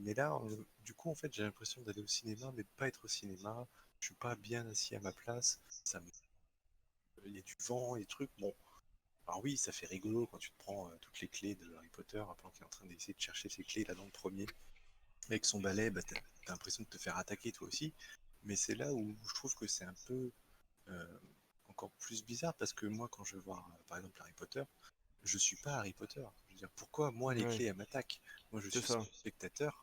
Mais là, du coup, en fait, j'ai l'impression d'aller au cinéma, mais de pas être au cinéma. Je suis pas bien assis à ma place. Il y a du vent et des trucs. Bon, alors oui, ça fait rigolo quand tu te prends toutes les clés de Harry Potter, pendant qu'il est en train d'essayer de chercher ses clés là dans le premier. Avec son balai, t'as l'impression de te faire attaquer toi aussi. Mais c'est là où je trouve que c'est un peu euh, encore plus bizarre parce que moi, quand je vais voir par exemple Harry Potter, je suis pas Harry Potter. Je veux dire, pourquoi moi les Ouais, clés elles m'attaquent? Moi je c'est suis ça. spectateur,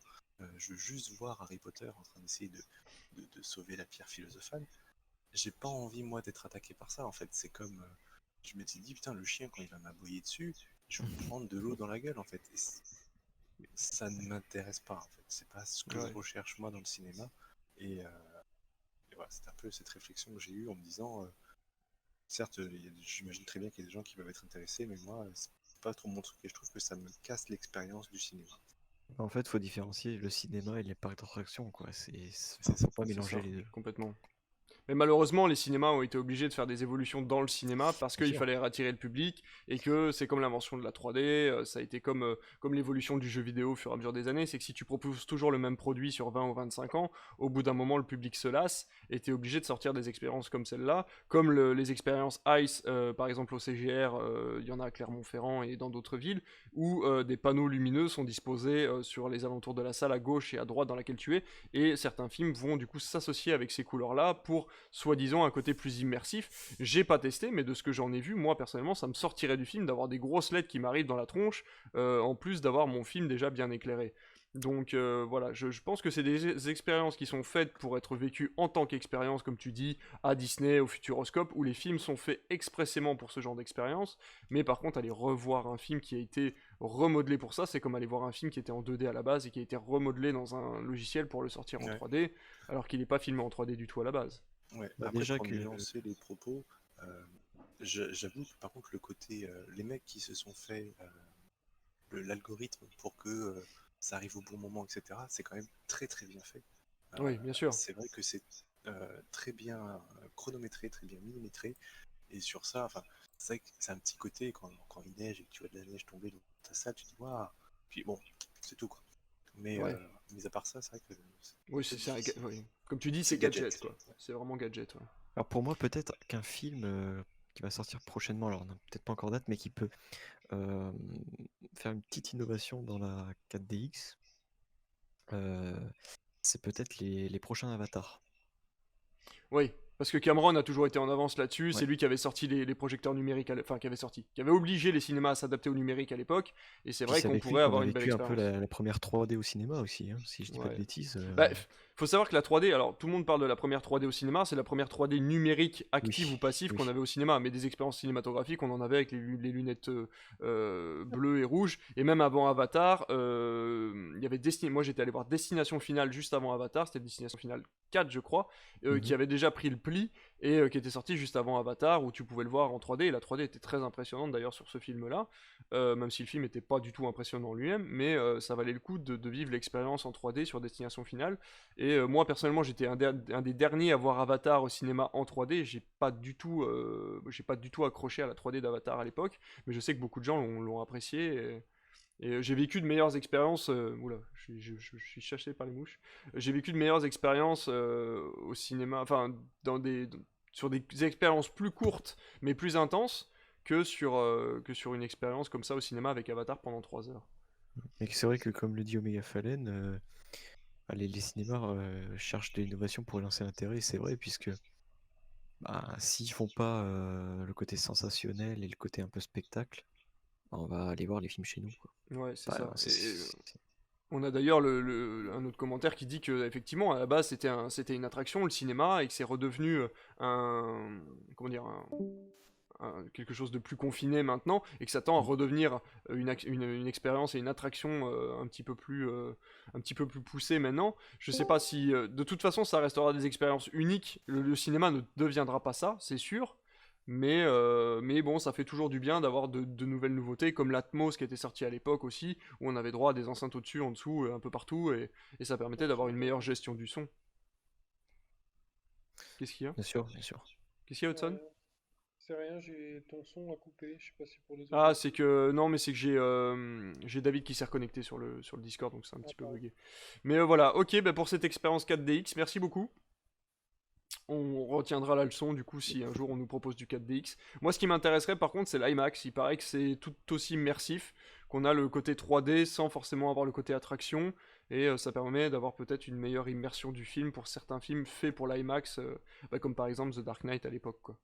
je veux juste voir Harry Potter en train d'essayer de sauver la pierre philosophale. J'ai pas envie moi d'être attaqué par ça en fait. C'est comme je m'étais dit putain le chien quand il va m'aboyer dessus, je vais me prendre de l'eau dans la gueule en fait. Et ça ne m'intéresse pas en fait. C'est pas ce que je Ouais. recherche moi dans le cinéma. Et, et voilà, c'est un peu cette réflexion que j'ai eue en me disant certes, j'imagine très bien qu'il y a des gens qui peuvent être intéressés, mais moi, c'est pas trop mon truc et je trouve que ça me casse l'expérience du cinéma. En fait, faut différencier le cinéma et les parcs d'attractions, quoi. C'est ça. Faut pas C'est mélanger ça, les deux. complètement. Mais malheureusement, les cinémas ont été obligés de faire des évolutions dans le cinéma parce Bien qu'il sûr. fallait attirer le public et que c'est comme l'invention de la 3D, ça a été comme l'évolution du jeu vidéo au fur et à mesure des années, c'est que si tu proposes toujours le même produit sur 20 ou 25 ans, au bout d'un moment, le public se lasse et tu es obligé de sortir des expériences comme celle-là, comme les expériences ICE, par exemple au CGR, il y en a à Clermont-Ferrand et dans d'autres villes, où des panneaux lumineux sont disposés sur les alentours de la salle à gauche et à droite dans laquelle tu es, et certains films vont du coup s'associer avec ces couleurs-là pour soi-disant un côté plus immersif. J'ai pas testé, mais de ce que j'en ai vu, moi personnellement, ça me sortirait du film d'avoir des grosses LED qui m'arrivent dans la tronche, en plus d'avoir mon film déjà bien éclairé. Donc voilà, je pense que c'est des expériences qui sont faites pour être vécues en tant qu'expérience, comme tu dis, à Disney, au Futuroscope, où les films sont faits expressément pour ce genre d'expérience. Mais par contre, aller revoir un film qui a été remodelé pour ça, c'est comme aller voir un film qui était en 2D à la base et qui a été remodelé dans un logiciel pour le sortir en Ouais, 3D, alors qu'il n'est pas filmé en 3D du tout à la base. ouais. Bah, Après, déjà pour que. nuancer les propos, euh, j'avoue que par contre, le côté, les mecs qui se sont fait l'algorithme pour que ça arrive au bon moment, etc., c'est quand même très très bien fait. Oui, bien sûr. C'est vrai que c'est très bien chronométré, très bien millimétré. Et sur ça, enfin, c'est vrai que c'est un petit côté quand il neige et que tu vois de la neige tomber dans ta salle, tu te dis waouh. Puis bon, c'est tout quoi. Mais Ouais. mis à part ça, c'est vrai que c'est un Oui, peu c'est difficile. oui. Comme tu dis, c'est C'est gadget, gadget. quoi. Ouais. C'est vraiment gadget, ouais. Alors pour moi, peut-être qu'un film qui va sortir prochainement, alors on n'a peut-être pas encore date, mais qui peut euh, faire une petite innovation dans la 4DX, euh, c'est peut-être les prochains avatars. Oui, parce que Cameron a toujours été en avance là-dessus. Ouais. C'est lui qui avait sorti les projecteurs numériques, enfin qui avait obligé les cinémas à s'adapter au numérique à l'époque. Et c'est Puis vrai c'est qu'on avec lui pourrait qu'on a avoir une belle vécu un peu expérience. la première 3D au cinéma aussi, hein, si je dis pas de Ouais. bêtises. Bah, faut savoir que la 3D, alors tout le monde parle de la première 3D au cinéma, c'est la première 3D numérique, active ou Oui, passive qu'on oui. avait au cinéma, mais des expériences cinématographiques, on en avait avec les lunettes bleues et rouges, et même avant Avatar, il y avait moi j'étais allé voir Destination Finale juste avant Avatar, c'était Destination Finale 4, je crois, qui avait déjà pris le pli et qui était sorti juste avant Avatar, où tu pouvais le voir en 3D. Et la 3D était très impressionnante d'ailleurs sur ce film-là, même si le film n'était pas du tout impressionnant lui-même, mais ça valait le coup de vivre l'expérience en 3D sur Destination Finale. Et moi personnellement, j'étais un des derniers à voir Avatar au cinéma en 3D. J'ai pas du tout accroché à la 3D d'Avatar à l'époque, mais je sais que beaucoup de gens l'ont apprécié. Et j'ai vécu de meilleures expériences. Oula, je suis chassé par les mouches. J'ai vécu de meilleures expériences au cinéma, enfin, sur des expériences plus courtes, mais plus intenses, que sur une expérience comme ça au cinéma avec Avatar pendant 3 heures. Mais c'est vrai que, comme le dit Omega Fallen, les cinémas cherchent de l'innovation pour lancer l'intérêt, c'est vrai, puisque s'ils font pas le côté sensationnel et le côté un peu spectacle, on va aller voir les films chez nous, quoi. Ouais, c'est Bah, ça. On a d'ailleurs un autre commentaire qui dit que effectivement à la base c'était une attraction le cinéma et que c'est redevenu un comment dire quelque chose de plus confiné maintenant et que ça tend à redevenir une expérience et une attraction un petit peu plus poussée maintenant. Je sais pas si de toute façon ça restera des expériences uniques. Le cinéma ne deviendra pas ça, c'est sûr. Mais bon, ça fait toujours du bien d'avoir de nouvelles nouveautés, comme l'Atmos qui était sorti à l'époque aussi, où on avait droit à des enceintes au-dessus, en dessous, un peu partout, et ça permettait d'avoir une meilleure gestion du son. Qu'est-ce qu'il y a Bien sûr, bien sûr. Qu'est-ce qu'il y a, Hudson? C'est rien, ton son a coupé. Je sais pas si pour les autres. Ah, c'est que. Non, mais c'est que j'ai David qui s'est reconnecté sur le Discord, donc c'est un petit peu bugué. Mais voilà, ok, bah pour cette expérience 4DX, merci beaucoup. On retiendra la leçon du coup si un jour on nous propose du 4DX. Moi ce qui m'intéresserait par contre c'est l'IMAX. Il paraît que c'est tout aussi immersif, qu'on a le côté 3D sans forcément avoir le côté attraction. Et ça permet d'avoir peut-être une meilleure immersion du film pour certains films faits pour l'IMAX, comme par exemple The Dark Knight à l'époque, quoi.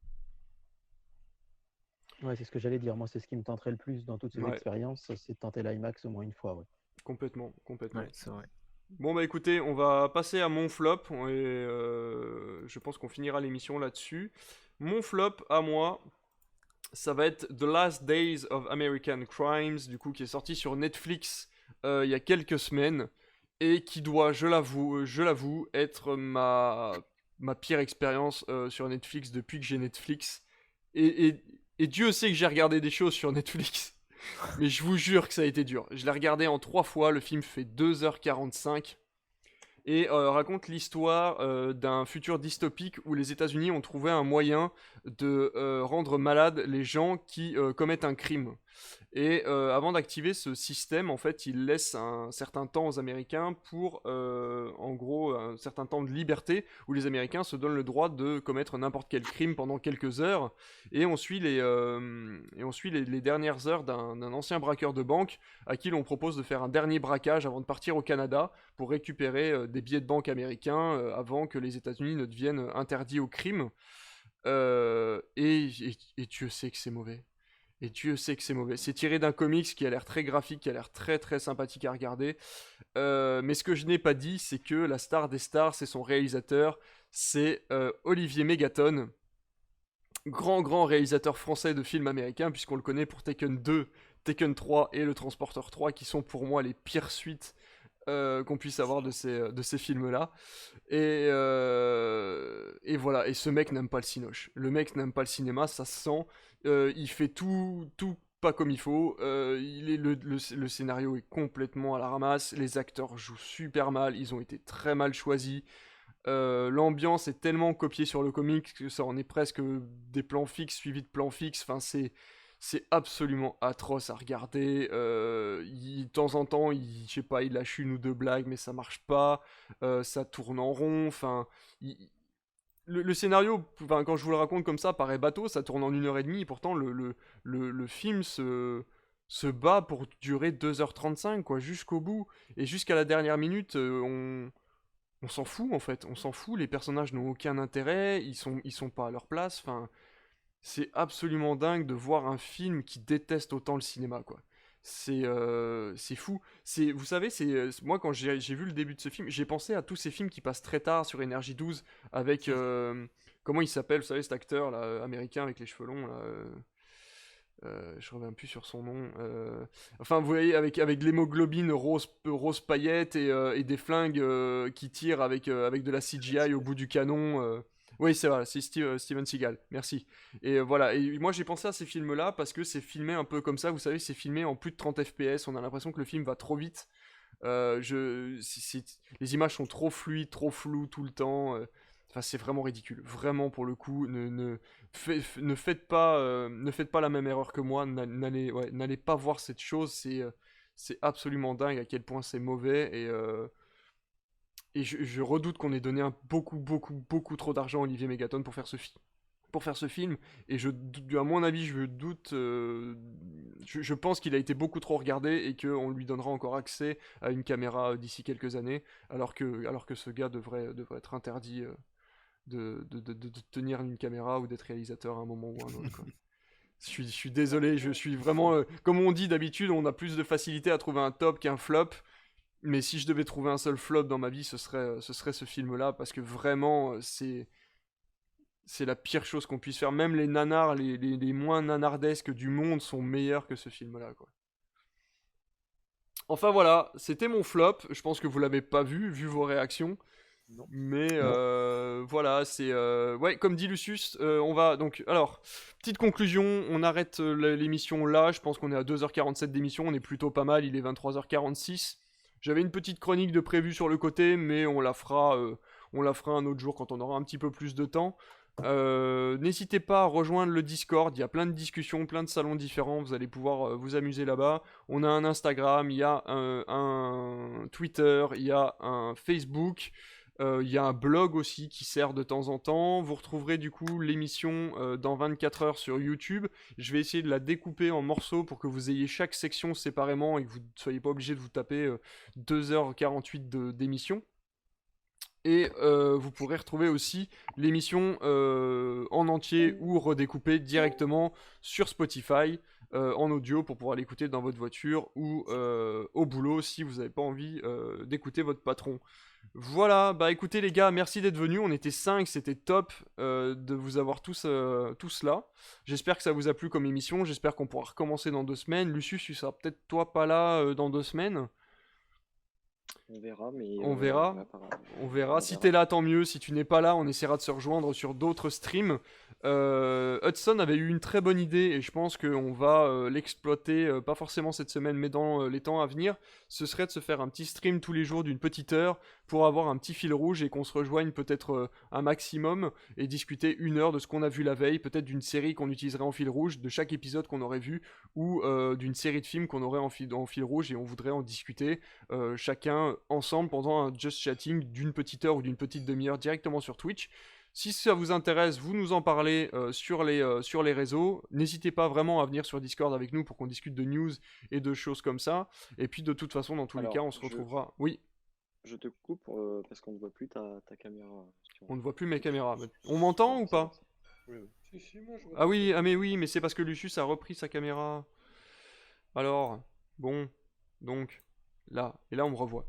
Ouais, c'est ce que j'allais dire. Moi, c'est ce qui me tenterait le plus dans toutes ces Ouais. expériences, c'est de tenter l'IMAX au moins une fois. Ouais. Complètement. Ouais, c'est vrai. Bon bah écoutez, on va passer à mon flop et je pense qu'on finira l'émission là-dessus. Mon flop à moi, ça va être The Last Days of American Crimes, du coup qui est sorti sur Netflix il y a quelques semaines et qui doit, je l'avoue, être ma pire expérience sur Netflix depuis que j'ai Netflix. Et Dieu sait que j'ai regardé des choses sur Netflix. Mais je vous jure que ça a été dur. Je l'ai regardé en 3 fois, le film fait 2h45 et raconte l'histoire d'un futur dystopique où les États-Unis ont trouvé un moyen de rendre malades les gens qui commettent un crime. Et avant d'activer ce système, en fait, il laisse un certain temps aux Américains pour, en gros, un certain temps de liberté où les Américains se donnent le droit de commettre n'importe quel crime pendant quelques heures. Et on suit les dernières heures d'un ancien braqueur de banque à qui l'on propose de faire un dernier braquage avant de partir au Canada pour récupérer des billets de banque américains avant que les États-Unis ne deviennent interdits au crime. Et Dieu sait que c'est mauvais. Et Dieu sait que c'est mauvais. C'est tiré d'un comics qui a l'air très graphique, qui a l'air très très sympathique à regarder. Mais ce que je n'ai pas dit, c'est que la star des stars, c'est son réalisateur, c'est Olivier Mégaton. Grand réalisateur français de films américains, puisqu'on le connaît pour Taken 2, Taken 3 et Le Transporteur 3, qui sont pour moi les pires suites qu'on puisse avoir de ces films-là. Et voilà, et ce mec n'aime pas le cinoche. Le mec n'aime pas le cinéma, ça se sent. Il fait tout pas comme il faut. Le scénario est complètement à la ramasse. Les acteurs jouent super mal, ils ont été très mal choisis. L'ambiance est tellement copiée sur le comic que ça en est presque des plans fixes suivis de plans fixes. Enfin, c'est absolument atroce à regarder. De temps en temps, je sais pas, il lâche une ou deux blagues, mais ça marche pas. Ça tourne en rond. Enfin, le scénario, enfin, quand je vous le raconte comme ça, paraît bateau. Ça tourne en 1h30. Et pourtant, le film se bat pour durer 2h35, quoi, jusqu'au bout. Et jusqu'à la dernière minute, on s'en fout, en fait. On s'en fout. Les personnages n'ont aucun intérêt. Ils sont pas à leur place. Enfin. C'est absolument dingue de voir un film qui déteste autant le cinéma, quoi. C'est fou. Vous savez, moi quand j'ai vu le début de ce film, j'ai pensé à tous ces films qui passent très tard sur Énergie 12 avec comment il s'appelle, vous savez, cet acteur là, américain avec les cheveux longs là. je reviens plus sur son nom. Enfin, vous voyez, avec de l'hémoglobine rose paillette et des flingues qui tirent avec de la CGI au bout du canon. Oui, c'est vrai, c'est Steven Seagal, merci. Et voilà, et moi j'ai pensé à ces films-là parce que c'est filmé un peu comme ça, vous savez, c'est filmé en plus de 30 FPS, on a l'impression que le film va trop vite. Les images sont trop fluides, trop floues tout le temps. Enfin, c'est vraiment ridicule. Vraiment, pour le coup, ne faites pas la même erreur que moi. N'allez pas voir cette chose. C'est absolument dingue à quel point c'est mauvais. Et je redoute qu'on ait donné beaucoup trop d'argent à Olivier Megaton pour faire ce film. Et à mon avis, je doute. Je pense qu'il a été beaucoup trop regardé et qu'on lui donnera encore accès à une caméra d'ici quelques années, alors que ce gars devrait être interdit de tenir une caméra ou d'être réalisateur à un moment ou à un autre, quoi. Je suis désolé, je suis vraiment. Comme on dit d'habitude, on a plus de facilité à trouver un top qu'un flop. Mais si je devais trouver un seul flop dans ma vie, ce serait ce film-là, parce que vraiment, c'est la pire chose qu'on puisse faire. Même les nanars, les moins nanardesques du monde sont meilleurs que ce film-là, quoi. Enfin voilà, c'était mon flop. Je pense que vous l'avez pas vu vos réactions. Non. Mais voilà, c'est ouais, comme dit Lucius, on va donc alors petite conclusion, on arrête l'émission là. Je pense qu'on est à 2h47 d'émission, on est plutôt pas mal. Il est 23h46. J'avais une petite chronique de prévu sur le côté, mais on la fera un autre jour quand on aura un petit peu plus de temps. N'hésitez pas à rejoindre le Discord, il y a plein de discussions, plein de salons différents, vous allez pouvoir vous amuser là-bas. On a un Instagram, il y a un Twitter, il y a un Facebook, il y a un blog aussi qui sert de temps en temps. Vous retrouverez du coup l'émission dans 24 heures sur YouTube. Je vais essayer de la découper en morceaux pour que vous ayez chaque section séparément et que vous ne soyez pas obligé de vous taper 2h48 d'émission. Et vous pourrez retrouver aussi l'émission en entier ou redécoupée directement sur Spotify en audio pour pouvoir l'écouter dans votre voiture ou au boulot si vous n'avez pas envie d'écouter votre patron. Voilà, bah écoutez les gars, merci d'être venus, on était 5, c'était top de vous avoir tous là. J'espère que ça vous a plu comme émission, j'espère qu'on pourra recommencer dans 2 semaines. Lucius, tu seras peut-être toi pas là dans 2 semaines. On verra, mais On verra. On verra. Si t'es là, tant mieux. Si tu n'es pas là, on essaiera de se rejoindre sur d'autres streams. Hudson avait eu une très bonne idée et je pense qu'on va l'exploiter, pas forcément cette semaine, mais dans les temps à venir. Ce serait de se faire un petit stream tous les jours d'une petite heure pour avoir un petit fil rouge et qu'on se rejoigne peut-être un maximum et discuter 1 heure de ce qu'on a vu la veille, peut-être d'une série qu'on utiliserait en fil rouge, de chaque épisode qu'on aurait vu ou d'une série de films qu'on aurait en fil rouge et on voudrait en discuter chacun ensemble pendant un just chatting d'une petite heure ou d'une petite demi-heure directement sur Twitch. Si ça vous intéresse, vous nous en parlez sur les réseaux. N'hésitez pas vraiment à venir sur Discord avec nous pour qu'on discute de news et de choses comme ça. Et puis de toute façon, dans tous les cas, on se retrouvera. Oui. Je te coupe parce qu'on ne voit plus ta caméra. On ne voit plus mes caméras. On m'entend ou pas? Si, si, moi, je vois Ah oui, mais oui, mais c'est parce que Lucius a repris sa caméra. Alors, bon, donc, là, et là on me revoit.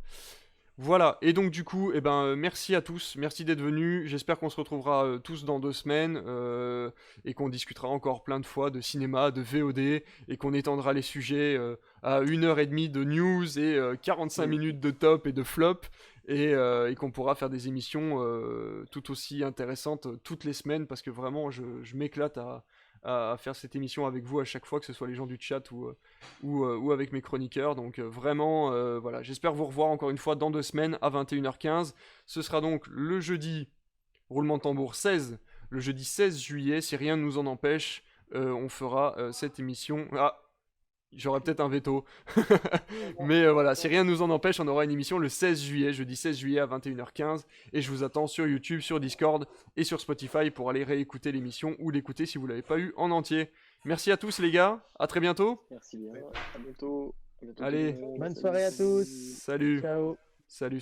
Voilà, et donc du coup, eh ben, merci à tous, merci d'être venus, j'espère qu'on se retrouvera tous dans 2 semaines, et qu'on discutera encore plein de fois de cinéma, de VOD, et qu'on étendra les sujets à 1h30 de news et 45 minutes de top et de flop, et qu'on pourra faire des émissions tout aussi intéressantes toutes les semaines, parce que vraiment, je m'éclate à faire cette émission avec vous à chaque fois, que ce soit les gens du chat ou avec mes chroniqueurs. Donc vraiment, voilà, j'espère vous revoir encore une fois dans 2 semaines à 21h15. Ce sera donc le jeudi, roulement de tambour 16, le jeudi 16 juillet, si rien ne nous en empêche, on fera cette émission. Ah, j'aurai peut-être un veto. Mais voilà, si rien ne nous en empêche, on aura une émission le 16 juillet, jeudi 16 juillet à 21h15. Et je vous attends sur YouTube, sur Discord et sur Spotify pour aller réécouter l'émission ou l'écouter si vous ne l'avez pas eu en entier. Merci à tous les gars, à très bientôt. Merci bien, à bientôt. Allez, bonne soirée à tous. Salut. Ciao. Salut.